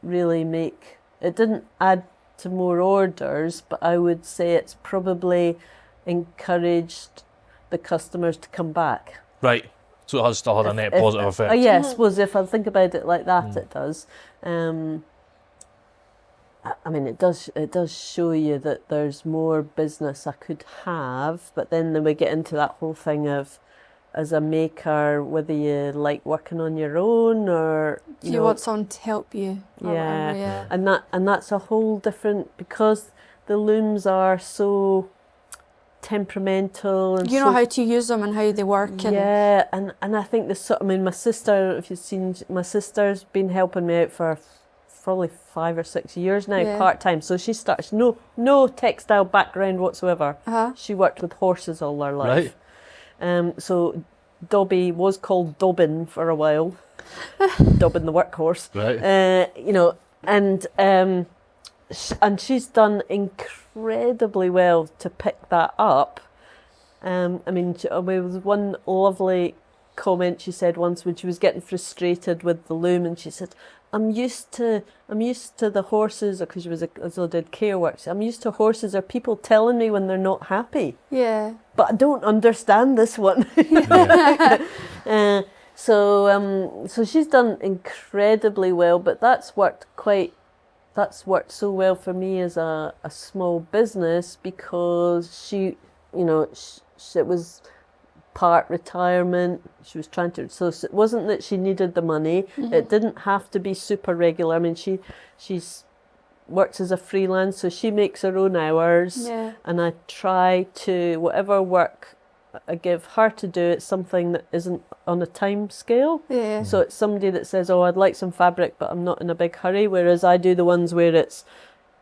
C: add to more orders, but I would say it's probably encouraged the customers to come back.
A: Right. So it has still had a net positive effect.
C: Yeah, I suppose if I think about it like that, it does. I mean, it does show you that there's more business I could have, but then we get into that whole thing of, as a maker, whether you like working on your own or
D: you want someone to help you. Or whatever, yeah.
C: And that's a whole different, because the looms are so temperamental and
D: you know how to use them and how they work.
C: And I think my sister, if you've seen, my sister's been helping me out for probably 5 or 6 years now, part-time. So she starts, no textile background whatsoever. She worked with horses all her life. Right. So Dobby was called Dobbin for a while. Dobbin the workhorse. Right. You know, and she's done incredibly well to pick that up. I mean, there was one lovely comment she said once when she was getting frustrated with the loom, and she said, I'm used to the horses, because she was did care work. I'm used to horses or people telling me when they're not happy. Yeah. But I don't understand this one. So she's done incredibly well, but that's worked so well for me as a small business, because she, you know, it was part retirement. She was trying to, so it wasn't that she needed the money. It didn't have to be super regular. I mean, she's works as a freelance, so she makes her own hours. Yeah. And I try to, whatever work I give her to do, it's something that isn't on a time scale. Yeah. So it's somebody that says, oh, I'd like some fabric, but I'm not in a big hurry. Whereas I do the ones where it's,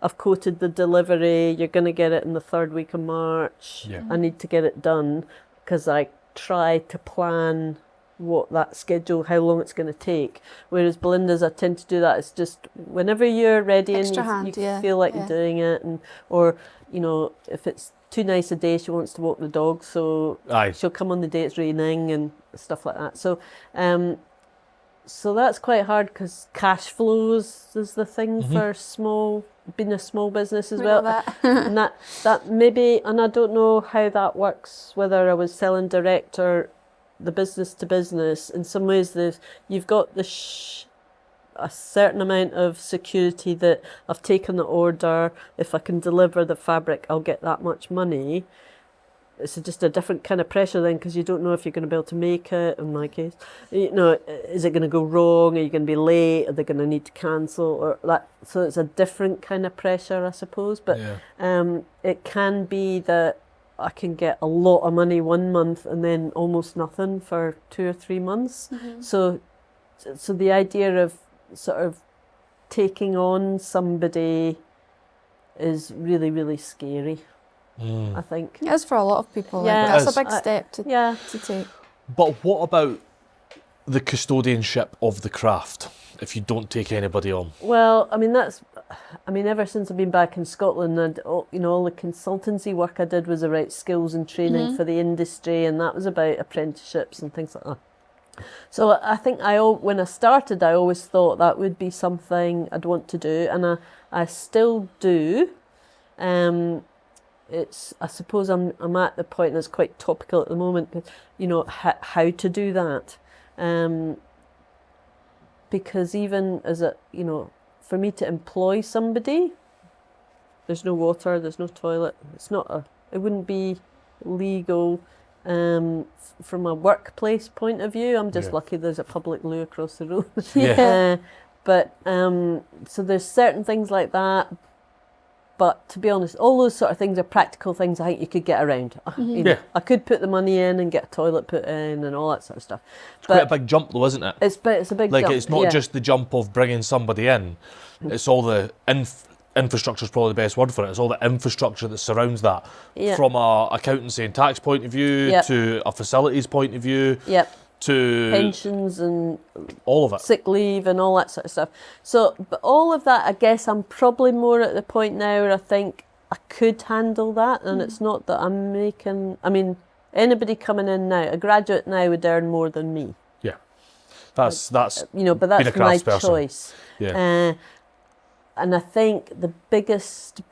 C: I've quoted the delivery, you're going to get it in the 3rd week of March. Yeah. I need to get it done, because I try to plan what that schedule, how long it's going to take. Whereas Belinda's, I tend to do that. It's just whenever you're ready
D: extra
C: and
D: hand,
C: you feel like you're doing it, and or you know, if it's too nice a day, she wants to walk the dog, so she'll come on the day it's raining and stuff like that. So so that's quite hard, because cash flows is the thing for being a small business as well. And that maybe, and I don't know how that works, whether I was selling direct or the business to business. In some ways, you've got a certain amount of security that I've taken the order. If I can deliver the fabric, I'll get that much money. It's just a different kind of pressure then, because you don't know if you're going to be able to make it. In my case, you know, is it going to go wrong? Are you going to be late? Are they going to need to cancel or that? So it's a different kind of pressure, I suppose. But it can be that I can get a lot of money one month and then almost nothing for 2 or 3 months. So the idea of sort of taking on somebody is really, really scary. I think
D: it is for a lot of people. Yeah, like, that's a big step to take.
A: But what about the custodianship of the craft if you don't take anybody on?
C: Well, I mean, ever since I've been back in Scotland, and all the consultancy work I did was about skills and training for the industry, and that was about apprenticeships and things like that. So I think when I started, I always thought that would be something I'd want to do, and I still do. I suppose I'm at the point that's quite topical at the moment, you know, how to do that. Because even as for me to employ somebody, there's no water, there's no toilet. It wouldn't be legal from a workplace point of view. I'm just lucky there's a public loo across the road. But so there's certain things like that. But to be honest, all those sort of things are practical things I think you could get around. You know, I could put the money in and get a toilet put in and all that sort of stuff.
A: It's quite a big jump though, isn't it?
C: It's a big jump.
A: Like, it's not just the jump of bringing somebody in. It's all the infrastructure is probably the best word for it. It's all the infrastructure that surrounds that. From a accountancy and tax point of view to a facilities point of view. To
C: pensions and
A: all of it,
C: sick leave and all that sort of stuff. So, but all of that, I guess I'm probably more at the point now where I think I could handle that, and it's not that I'm making. I mean, Anybody coming in now, a graduate now would earn more than me.
A: Yeah, that's
C: you know, but
A: being a
C: that's my
A: craftsperson.
C: choice.
A: Yeah.
C: And I think the biggest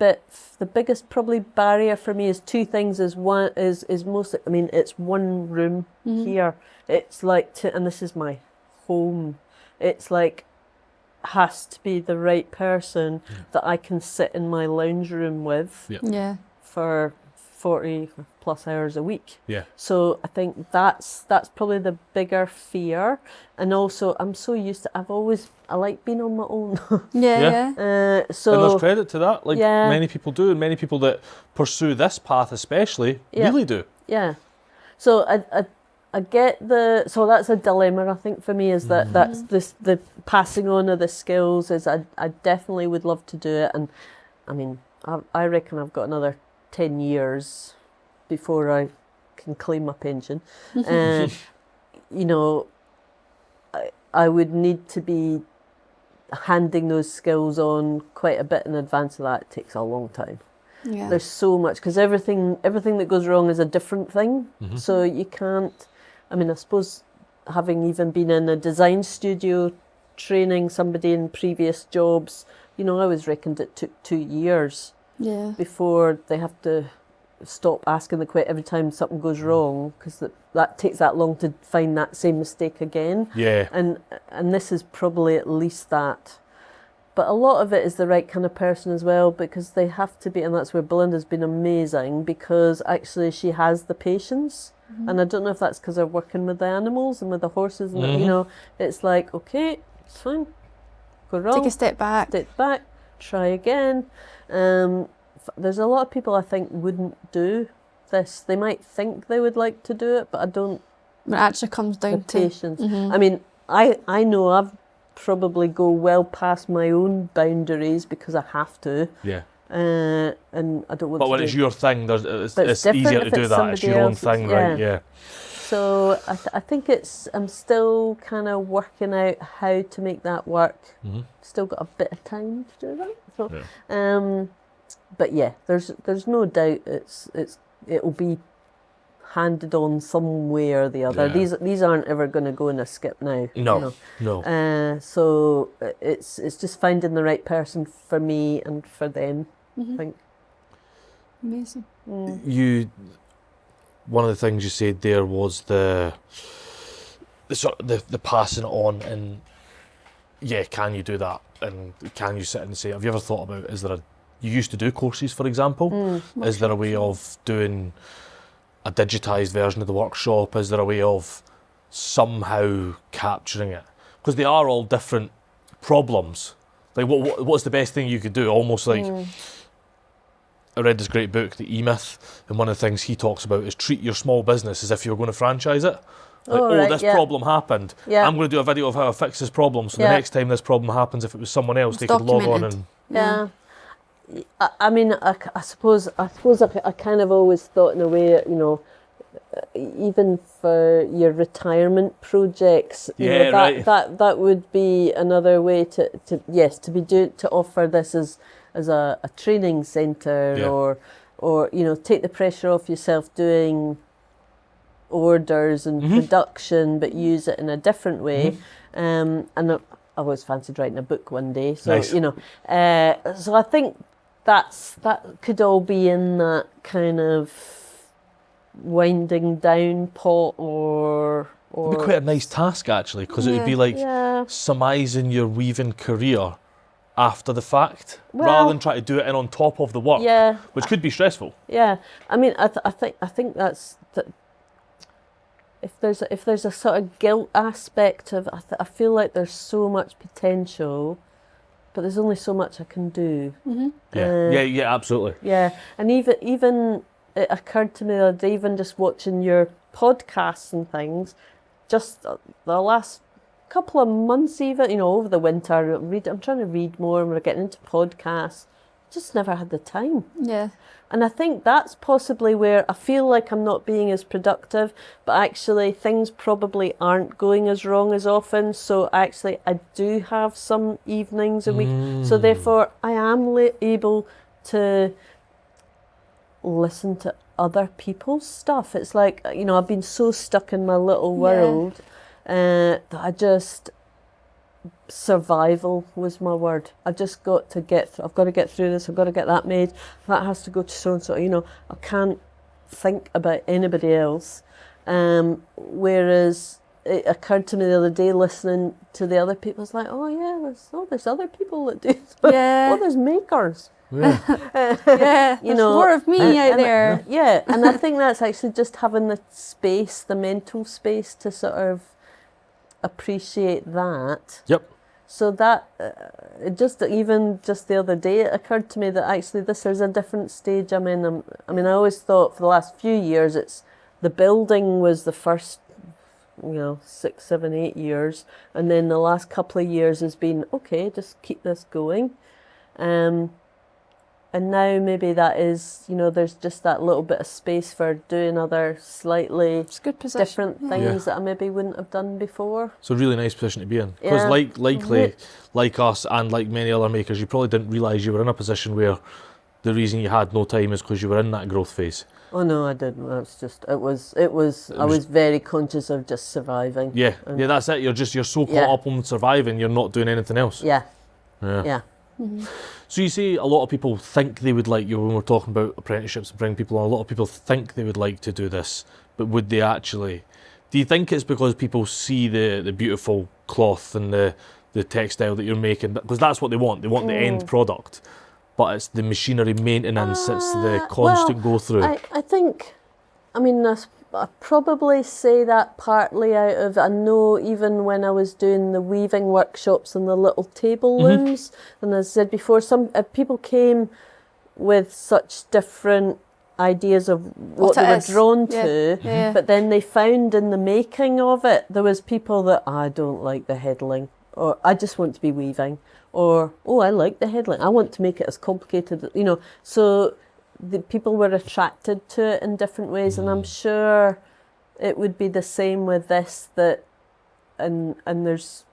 C: probably barrier for me is two things. Is one is mostly, I mean, it's one room here. It's like and this is my home. It's like has to be the right person that I can sit in my lounge room with for 40 plus hours a week.
A: Yeah.
C: So I think that's probably the bigger fear. And also I'm so used to, I like being on my own. So
A: and there's credit to that, like many people do, and many people that pursue this path especially really do.
C: Yeah. So I get so that's a dilemma, I think, for me, is that's the passing on of the skills is I definitely would love to do it. And I mean, I reckon I've got another 10 years before I can claim my pension. You know, I would need to be handing those skills on quite a bit in advance of that. It takes a long time.
D: Yeah.
C: There's so much, because everything that goes wrong is a different thing. So you can't, I mean, I suppose having even been in a design studio training somebody in previous jobs, you know, I always reckoned it took 2 years before they have to stop asking the question every time something goes wrong, because that takes that long to find that same mistake again.
A: Yeah.
C: And this is probably at least that. But a lot of it is the right kind of person as well, because they have to be, and that's where Belinda's been amazing, because actually she has the patience. And I don't know if that's because they're working with the animals and with the horses, and you know, it's like, okay, it's fine, go wrong,
D: take a step back,
C: try again. There's a lot of people I think wouldn't do this. They might think they would like to do it, but I don't.
D: When it actually comes down to
C: patience. I mean, I know I've probably go well past my own boundaries because I have to.
A: Yeah.
C: And I don't want
A: but
C: to.
A: when it's your thing, it's easier to do that. It's your own thing, right? Yeah.
C: So I think I'm still kind of working out how to make that work. Still got a bit of time to do that. So, but yeah, there's no doubt it'll be handed on some way or the other.
A: Yeah.
C: These aren't ever going to go in a skip now.
A: No.
C: So it's just finding the right person for me and for them. I think.
D: Amazing.
A: One of the things you said there was the passing it on, and can you do that? And can you sit and say, have you ever thought about, you used to do courses, for example? Is there a way of doing a digitised version of the workshop? Is there a way of somehow capturing it? Because they are all different problems. Like, what's the best thing you could do? Almost like, I read this great book, The E-Myth, and one of the things he talks about is treat your small business as if you were going to franchise it. Like, this problem happened. Yeah. I'm going to do a video of how I fix this problem, so the next time this problem happens, if it was someone else, they could log on and...
C: Yeah. I mean, I suppose I kind of always thought in a way, you know, even for your retirement projects, you know, that would be another way to offer this as a training centre, or you know, take the pressure off yourself doing orders and production, but use it in a different way. And I always fancied writing a book one day, so you know, so I think that could all be in that kind of winding down pot, or
A: it'd be quite a nice task actually, because it would be like surmising your weaving career after the fact, rather than try to do it in on top of the work, which could be stressful. Yeah,
C: I mean, I think that's that. If there's a sort of guilt aspect of, I feel like there's so much potential, but there's only so much I can do.
A: Yeah, absolutely.
C: Yeah, and even it occurred to me the other day, even just watching your podcasts and things, just the last couple of months, even, you know, over the winter, I'm trying to read more, and we're getting into podcasts. Just never had the time.
D: Yeah.
C: And I think that's possibly where I feel like I'm not being as productive, but actually things probably aren't going as wrong as often. So actually I do have some evenings a week. So therefore I am able to listen to other people's stuff. It's like, you know, I've been so stuck in my little world that I just, survival was my word. I just got to I've got to get through this, I've got to get that made, that has to go to so-and-so, you know, I can't think about anybody else. Whereas it occurred to me the other day listening to the other people, it's like, oh yeah, there's other people that do.
D: Yeah.
C: Oh, there's makers.
A: Yeah.
D: Yeah,
C: You
D: there's
C: know,
D: more of me out
C: and
D: there.
C: Yeah, and I think that's actually just having the space, the mental space to sort of appreciate that.
A: Yep.
C: So that, it just the other day, it occurred to me that actually this is a different stage I'm in. I always thought for the last few years, the building was the first, 6, 7, 8 years. And then the last couple of years has been, okay, just keep this going. And now maybe that is, there's just that little bit of space for doing other slightly
D: It's a good position.
C: different things that I maybe wouldn't have done before.
A: It's a really nice position to be in. Because like us and like many other makers, you probably didn't realise you were in a position where the reason you had no time is because you were in that growth phase.
C: Oh no, I didn't. I was very conscious of just surviving.
A: Yeah, that's it. You're so caught up on surviving, you're not doing anything else.
C: Yeah.
D: Mm-hmm.
A: So you say a lot of people think they would like you, when we're talking about apprenticeships and bring people on, a lot of people think they would like to do this, but would they actually? Do you think it's because people see the beautiful cloth and the textile that you're making, because that's what they want the end product, but it's the machinery maintenance, it's the constant go through?
C: I think, I probably say that partly out of, I know even when I was doing the weaving workshops and the little table looms, and as I said before, some people came with such different ideas of what they were drawn to, but then they found in the making of it, there was people that, I don't like the headling, or I just want to be weaving, or, I like the headling, I want to make it as complicated, so the people were attracted to it in different ways, and I'm sure it would be the same with this, and there's,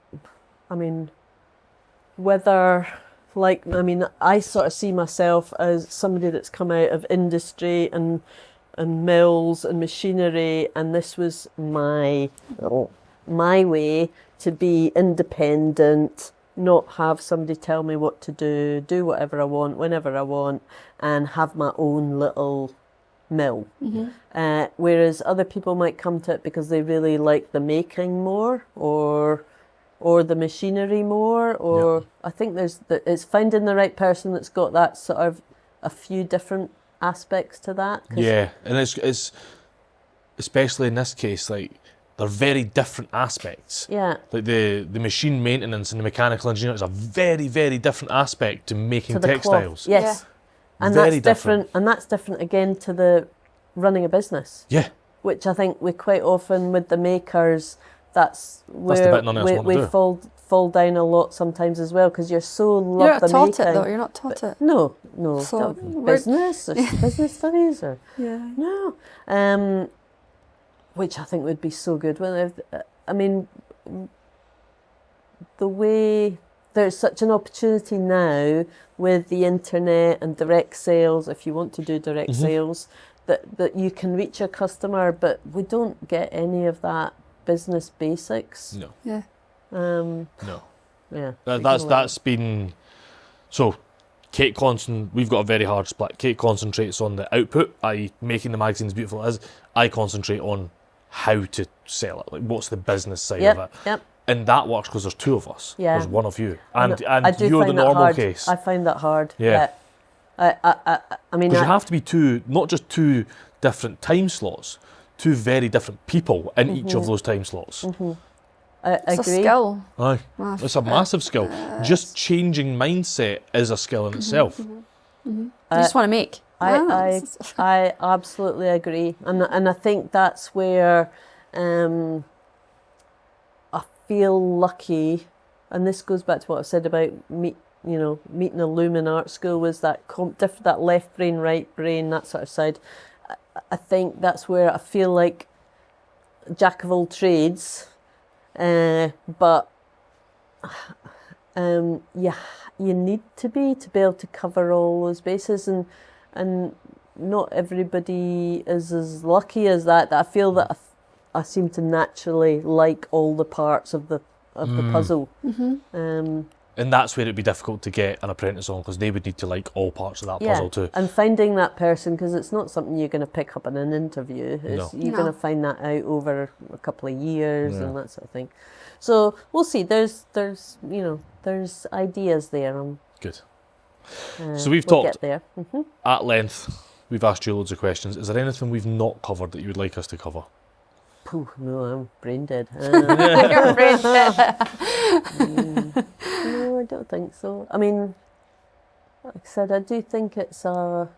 C: whether, I sort of see myself as somebody that's come out of industry and mills and machinery, and this was my way to be independent, not have somebody tell me what to do whatever I want, whenever I want, and have my own little mill. Whereas other people might come to it because they really like the making more, or the machinery more, or I think it's finding the right person that's got that sort of a few different aspects to that.
A: Yeah, and it's especially in this case, like, they're very different aspects.
C: Yeah.
A: Like the machine maintenance and the mechanical engineering is a very, very different aspect to making textiles.
C: Cloth. Yes.
A: Yeah.
C: And
A: very
C: that's different. And that's different again to the running a business.
A: Yeah.
C: Which I think we quite often with the makers, that's where
A: the bit none of us want to do.
C: fall down a lot sometimes as well, because you're so love
D: You're not
C: the
D: taught
C: making.
D: it though. You're not taught it.
C: No.
D: So
C: Business or business studies or
D: no.
C: Which I think would be so good. The way there's such an opportunity now with the internet and direct sales, if you want to do direct sales, that you can reach a customer, but we don't get any of that business basics.
A: No.
D: Yeah.
A: No.
C: Yeah.
A: That's been so. We've got a very hard split. Kate concentrates on the output, i.e. making the magazines beautiful as. I concentrate on how to sell it, like what's the business side of it.
C: Yep.
A: And that works because there's two of us. Yeah. There's one of you. And you're the normal
C: hard.
A: case.
C: I find that hard.
A: Yeah.
C: Because
A: you have to be not just two different time slots, two very different people in each of those time slots.
D: It's a skill.
A: Aye. It's a massive skill. Just changing mindset is a skill in itself.
D: You just want to make.
C: I absolutely agree, and I think that's where I feel lucky, and this goes back to what I said about meeting a loom in art school, was that that left brain, right brain, that sort of side. I think that's where I feel like jack of all trades, but you need to be able to cover all those bases, and not everybody is as lucky as that. I feel that I seem to naturally like all the parts of the puzzle.
A: And that's where it'd be difficult to get an apprentice on, because they would need to like all parts of that puzzle too.
C: And finding that person, because it's not something you're going to pick up in an interview. You're going to find that out over a couple of years and that sort of thing. So we'll see. There's ideas there.
A: Good. So we've talked
C: get there.
A: at length. We've asked you loads of questions. Is there anything we've not covered that you would like us to cover?
C: No, I'm brain dead.
D: You're brain dead.
C: No, I don't think so. I mean, like I said, I do think it's for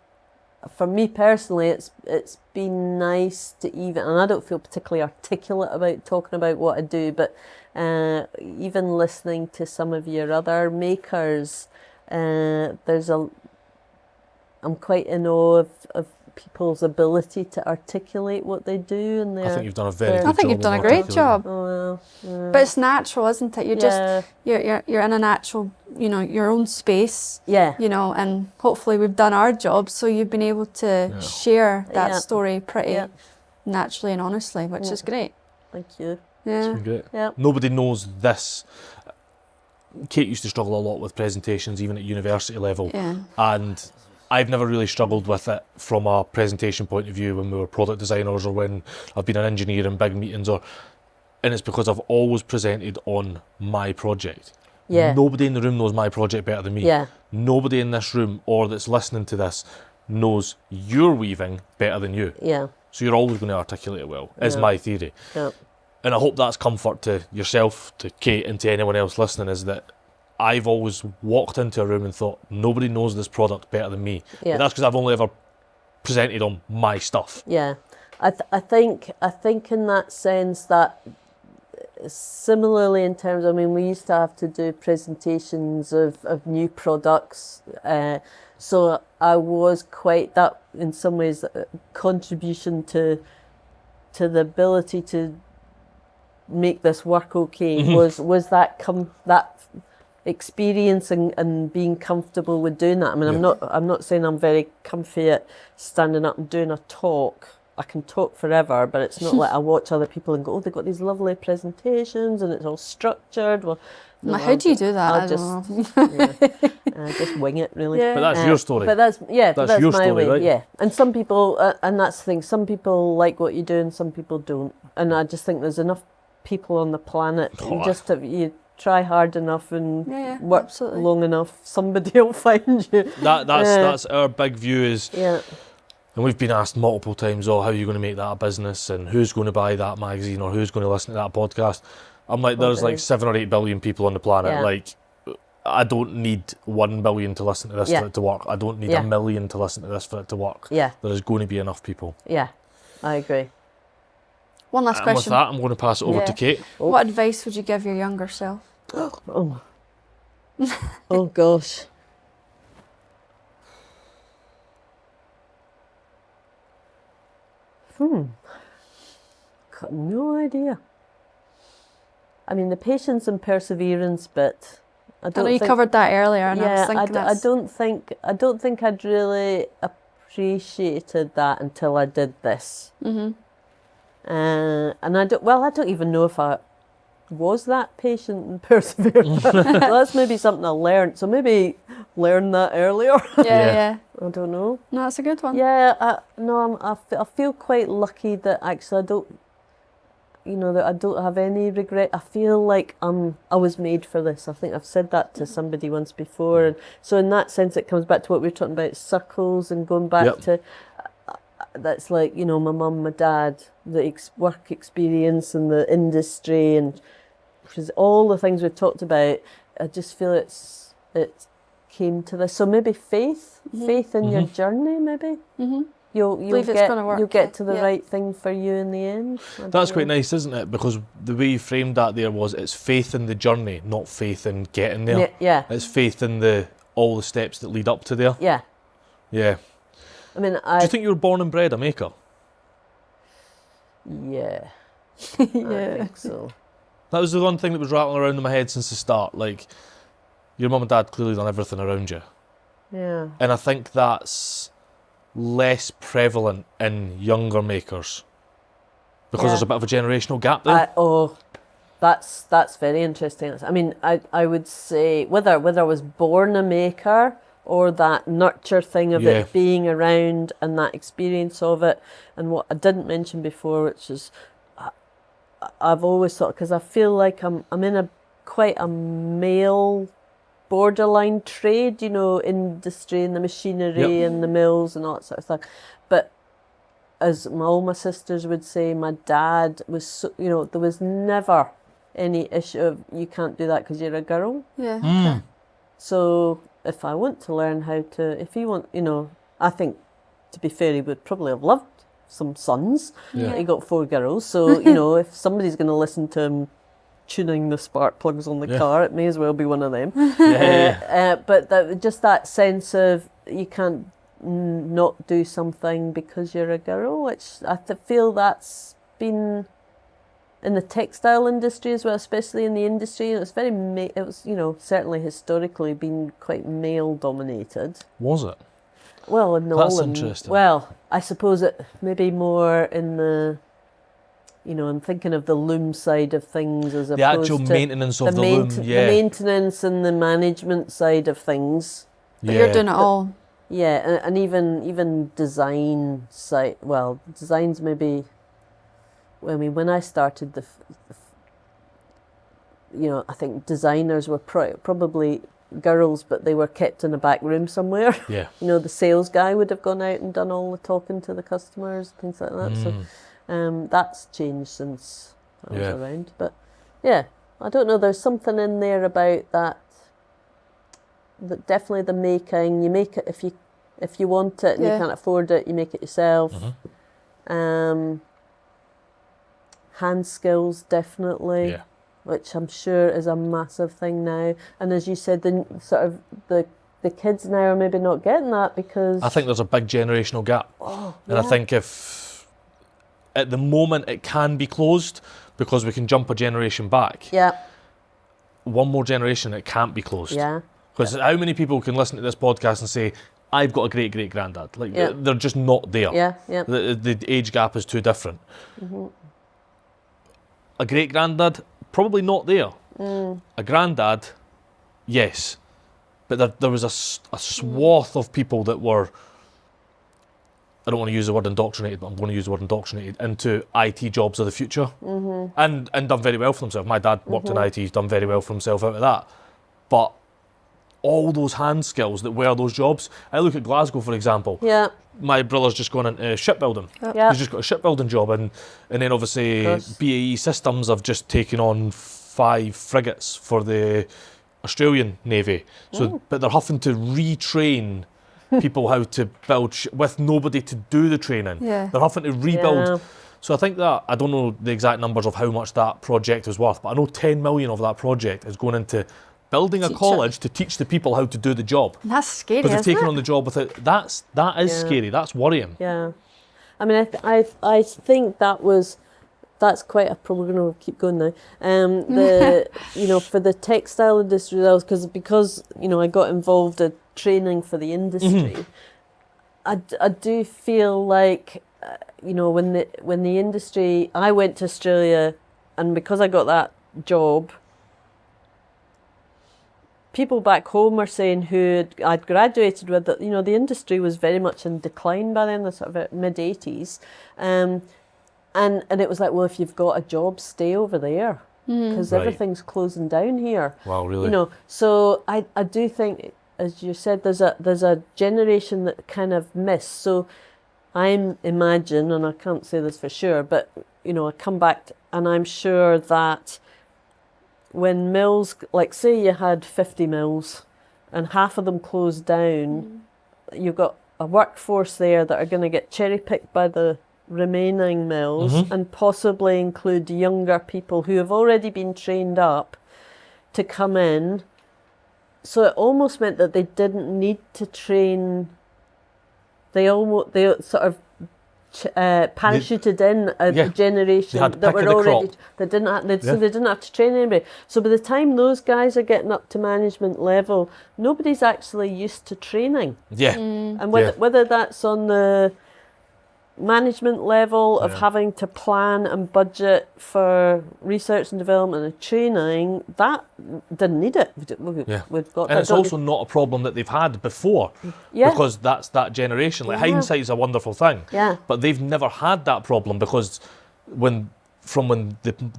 C: me personally, it's been nice to even, and I don't feel particularly articulate about talking about what I do, but even listening to some of your other makers, I'm quite in awe of people's ability to articulate what they do, and
A: I think you've done a very good job.
D: I think you've done a great job.
C: Oh, well,
D: But it's natural, isn't it? You're just you're in a natural, your own space.
C: Yeah.
D: And hopefully we've done our job, so you've been able to share that story pretty naturally and honestly, which is great.
C: Thank you.
A: It's
D: Yeah.
A: been great.
C: Yeah.
A: Nobody knows this. Kate used to struggle a lot with presentations, even at university level.
D: Yeah.
A: And I've never really struggled with it from a presentation point of view when we were product designers, or when I've been an engineer in big meetings, and it's because I've always presented on my project.
C: Yeah.
A: Nobody in the room knows my project better than me.
C: Yeah.
A: Nobody in this room or that's listening to this knows your weaving better than you.
C: Yeah.
A: So you're always going to articulate it well, is my theory.
C: Yeah.
A: And I hope that's comfort to yourself, to Kate, and to anyone else listening, is that I've always walked into a room and thought, nobody knows this product better than me.
C: Yeah.
A: But that's because I've only ever presented on my stuff.
C: Yeah. I think in that sense that similarly in terms, we used to have to do presentations of new products. So I was quite that, in some ways, contribution to the ability to make this work okay was that experience and being comfortable with doing that. I'm not saying I'm very comfy at standing up and doing a talk. I can talk forever, but it's not like I watch other people and go, they've got these lovely presentations and it's all structured. Well, no,
D: How do you do that?
C: I'll
D: I
C: just,
D: don't know.
C: just wing it, really.
D: Yeah.
A: But that's your story.
C: But that's
A: your
C: my
A: story,
C: way.
A: right?
C: Yeah, and some people, and that's the thing. Some people like what you do, and some people don't. And I just think there's enough people on the planet. You try hard enough and work long enough, somebody will find you.
A: That's our big view is.
C: Yeah.
A: And we've been asked multiple times, how are you going to make that a business, and who's going to buy that magazine, or who's going to listen to that podcast? I'm like, there's like 7 or 8 billion people on the planet.
C: Yeah.
A: Like, I don't need 1 billion to listen to this for it to work. I don't need 1 million to listen to this for it to work.
C: Yeah.
A: There is going to be enough people.
C: Yeah, I agree.
D: One last
A: And
D: question.
A: with that, I'm going to pass it over to Kate.
D: What advice would you give your younger self?
C: Oh gosh. Got no idea. The patience and perseverance bit.
D: I know you covered that earlier, and I was thinking
C: I don't think I'd really appreciated that until I did this.
D: Mm-hmm.
C: And I don't even know if I was that patient and perseverant. That's maybe something I learned. So maybe learn that earlier.
D: Yeah.
C: I don't know.
D: No, that's a good one.
C: Yeah, I feel quite lucky that actually I don't, that I don't have any regret. I feel like I was made for this. I think I've said that to somebody once before. And so in that sense, it comes back to what we were talking about, circles, and going back to, that's like, my mum, my dad, the work experience and the industry, and all the things we've talked about. I just feel it came to this. So maybe faith in your journey, maybe. Mm-hmm. You'll get to the right thing for you in the end.
A: That's quite nice, isn't it? Because the way you framed that there was, it's faith in the journey, not faith in getting there.
C: Yeah.
A: It's faith in all the steps that lead up to there.
C: Yeah.
A: Yeah. Do you think you were born and bred a maker?
C: Yeah. I think so.
A: That was the one thing that was rattling around in my head since the start. Like, your mum and dad clearly done everything around you.
C: Yeah.
A: And I think that's less prevalent in younger makers? Because
C: Yeah.
A: there's a bit of a generational gap there.
C: That's very interesting. I mean, I would say whether I was born a maker or that nurture thing of
A: Yeah.
C: it being around and that experience of it, and what I didn't mention before, which is I've always thought, because I feel like I'm in quite a male borderline trade, industry and the machinery and the mills and all that sort of stuff. But as all my sisters would say, my dad was, there was never any issue of you can't do that because you're a girl.
D: Yeah.
A: Mm.
C: So if I want to learn how to, if he want, I think, to be fair, he would probably have loved some sons.
A: Yeah.
C: He got 4 girls. So, if somebody's going to listen to him tuning the spark plugs on the car, it may as well be one of them. But just that sense of you can't not do something because you're a girl, which I feel that's been in the textile industry as well, especially in the industry. It was certainly historically been quite male dominated.
A: Was it?
C: Well,
A: That's interesting.
C: Well, I suppose it maybe more in the, I'm thinking of the loom side of things as
A: The
C: opposed
A: actual
C: to
A: maintenance of the loom,
C: the
A: yeah.
C: maintenance and the management side of things.
D: But you're doing it all.
C: Yeah, and even design side. Well, designs maybe. I mean, when I started I think designers were probably girls, but they were kept in a back room somewhere.
A: Yeah.
C: The sales guy would have gone out and done all the talking to the customers, things like that. So that's changed since I was around. But yeah, I don't know. There's something in there about that. That definitely the making. You make it if you want it and you can't afford it. You make it yourself. Hand skills, definitely.
A: Yeah.
C: Which I'm sure is a massive thing now. And as you said, the kids now are maybe not getting that because
A: I think there's a big generational gap. And I think if at the moment it can be closed because we can jump a generation back.
C: Yeah.
A: One more generation, it can't be closed.
C: Yeah.
A: Because how many people can listen to this podcast and say, I've got a great great granddad? Like they're just not there.
C: Yeah. Yeah.
A: The age gap is too different. A great granddad, probably not there. A granddad, yes. But there was a swath of people that were, I don't want to use the word indoctrinated, but I'm going to use the word indoctrinated, into IT jobs of the future. And done very well for themselves. My dad worked in IT, he's done very well for himself out of that. But all those hand skills that were those jobs, I look at Glasgow, for example.
C: Yeah.
A: My brother's just gone into shipbuilding.
C: Yeah.
A: He's just got a shipbuilding job, and then obviously BAE Systems have just taken on 5 frigates for the Australian Navy. So, but they're having to retrain people how to build with nobody to do the training.
D: Yeah.
A: They're having to rebuild.
C: Yeah.
A: So I think that, I don't know the exact numbers of how much that project is worth, but I know 10 million of that project is going into building a college to teach the people how to do the job.
D: That's scary,
A: Because they've
D: isn't
A: taken
D: it?
A: on the job without, that is scary, that's worrying.
C: Yeah. I mean, I think that's quite a problem. We're going to keep going now. For the textile industry, because I got involved in training for the industry. I do feel like when the industry, I went to Australia, and because I got that job, people back home are saying who I'd graduated with that the industry was very much in decline by then, the sort of mid-80s, and it was like, well, if you've got a job, stay over there because everything's closing down here.
A: Wow, really?
C: So I do think, as you said, there's a generation that kind of missed. So I imagine, and I can't say this for sure, but I come back and I'm sure that when mills, like say you had 50 mills and half of them closed down, you've got a workforce there that are going to get cherry picked by the remaining mills and possibly include younger people who have already been trained up to come in. So it almost meant that they didn't need to train. They sort of parachuted in a
A: Yeah.
C: generation
A: They had
C: that
A: pick
C: were
A: of the
C: already
A: crop.
C: that didn't have, so
A: Yeah.
C: they didn't have to train anybody. So by the time those guys are getting up to management level, nobody's actually used to training.
A: Yeah.
C: And
A: Yeah.
C: whether that's on the management level of
A: Yeah.
C: having to plan and budget for research and development and training, that didn't need it.
A: Yeah.
C: We've got
A: And
C: that.
A: it's also not a problem that they've had before,
C: Yeah.
A: because that's that generation. Like,
C: Yeah.
A: hindsight's a wonderful thing,
C: Yeah.
A: but they've never had that problem, because when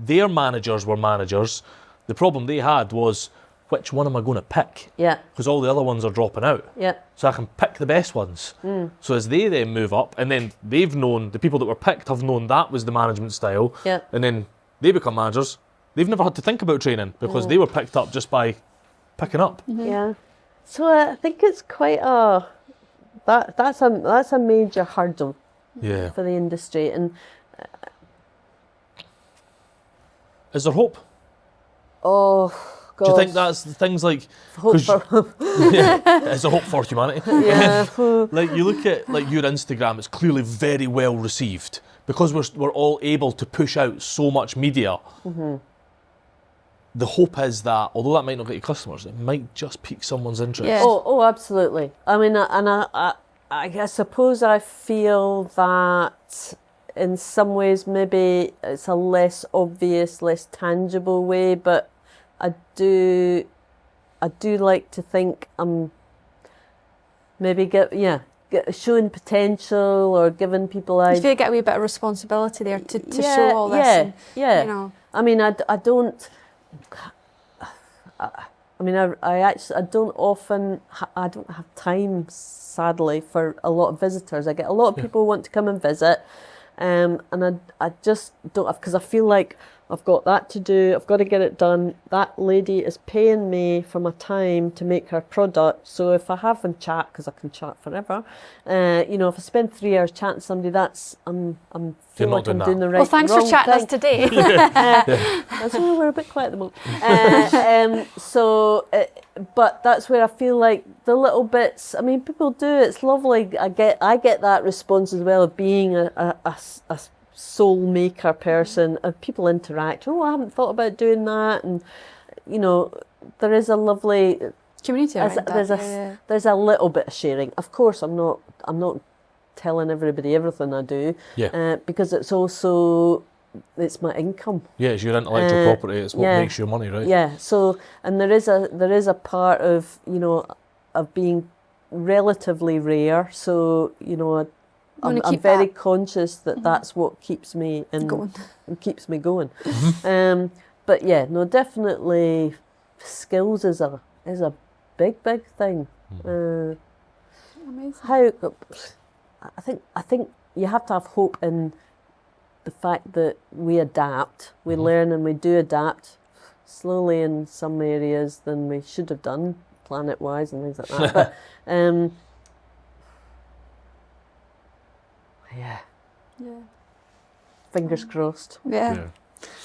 A: their managers were managers, the problem they had was, which one am I going to pick?
C: Yeah.
A: Because all the other ones are dropping out.
C: Yeah.
A: So I can pick the best ones. So as they then move up, and then they've known, the people that were picked have known that was the management style,
C: Yeah.
A: and then they become managers, they've never had to think about training, because they were picked up just by picking up.
C: Yeah. So I think it's quite that's a major hurdle
A: Yeah.
C: for the industry. And
A: Is there hope?
C: oh god.
A: Do you think that's things like,
C: hope
A: 'cause
C: for
A: is there hope for humanity?
C: yeah.
A: Like, you look at like your Instagram, it's clearly very well received, because we're all able to push out so much media. The hope is that, although that might not get you customers, it might just pique someone's interest.
D: Yeah.
C: Oh, absolutely. I mean, I suppose I feel that in some ways maybe it's a less obvious, less tangible way, but I do like to think I'm maybe showing potential or giving people
D: You
C: ideas.
D: feel you get a wee bit of responsibility there to show all this.
C: Yeah,
D: and,
C: yeah.
D: You know.
C: I mean, I don't. I mean, I don't often. I don't have time, sadly, for a lot of visitors. I get a lot of people who want to come and visit, and I just don't have, because I feel like I've got that to do. I've got to get it done. That lady is paying me for my time to make her product. So if I have them chat, because I can chat forever, if I spend 3 hours chatting to somebody, that's I'm feel
A: not
C: like I'm
A: doing
C: doing
A: that.
C: the right.
D: Well, thanks for
C: wrong
D: chatting us
C: thing.
D: today.
C: That's why we're a bit quiet at the moment. But that's where I feel like the little bits. I mean, people do. It's lovely. I get that response as well of being a soul maker person. People interact. Oh, I haven't thought about doing that, and there is a lovely
D: Community around
C: there's a little bit of sharing. Of course, I'm not telling everybody everything I do.
A: Yeah.
C: Because it's my income.
A: Yeah, it's your intellectual property. It's what makes your money, right?
C: Yeah. So, and there is a part of of being relatively rare. So I'm very conscious that that's what keeps me
D: Going.
C: and keeps me going. But yeah, no, definitely skills is a big thing.
D: Amazing.
C: I think you have to have hope in the fact that we adapt, we learn and we do adapt slowly in some areas than we should have done, planet-wise and things like that. But yeah, fingers crossed.
D: Yeah.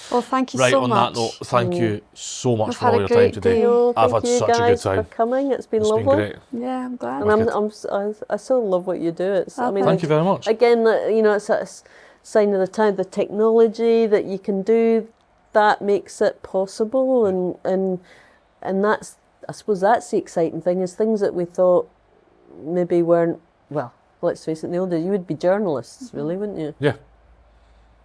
D: Well, thank you
A: Right,
D: so
A: on
D: much.
A: that note, thank you so much
D: We've
A: for
D: had
A: all
D: a
A: your time
D: great
A: today.
D: day.
C: No,
A: I've
C: thank
A: had
C: you
A: such a good
C: guys
A: time.
C: for coming. It's been
A: It's
C: lovely.
A: been great.
D: Yeah, I'm glad.
C: And I so love what you do. It's I mean,
A: Thank you very much.
C: again, it's a sign of the time. The technology that you can do that makes it possible, and that's, I suppose that's the exciting thing, is things that we thought maybe weren't. Well, let's face it, in the old days you would be journalists, really, wouldn't you?
A: Yeah.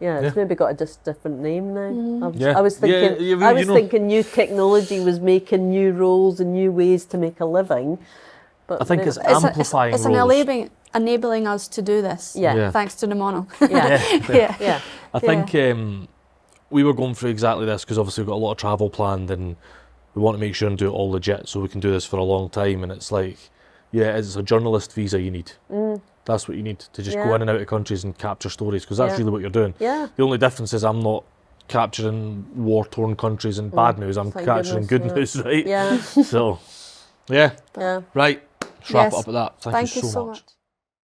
C: Yeah, it's maybe got a different name now.
A: Yeah.
C: I was thinking,
A: Yeah,
C: I was thinking new technology was making new roles and new ways to make a living. But
A: I think it's
C: maybe-
A: amplifying
D: it's
A: roles.
D: enabling us to do this.
C: Yeah.
D: Thanks to the mono.
C: yeah, yeah.
A: I think we were going through exactly this, because obviously we've got a lot of travel planned and we want to make sure and do it all legit so we can do this for a long time. And it's like, it's a journalist visa you need. That's what you need to just go in and out of countries and capture stories, because that's really what you're doing.
C: Yeah.
A: The only difference is I'm not capturing war-torn countries and bad news. I'm
C: Thank
A: capturing
C: goodness,
A: good news, right?
C: Yeah.
A: So, yeah.
C: Yeah.
A: Right. Let's wrap it
D: Yes.
A: up at that. Thank you so much.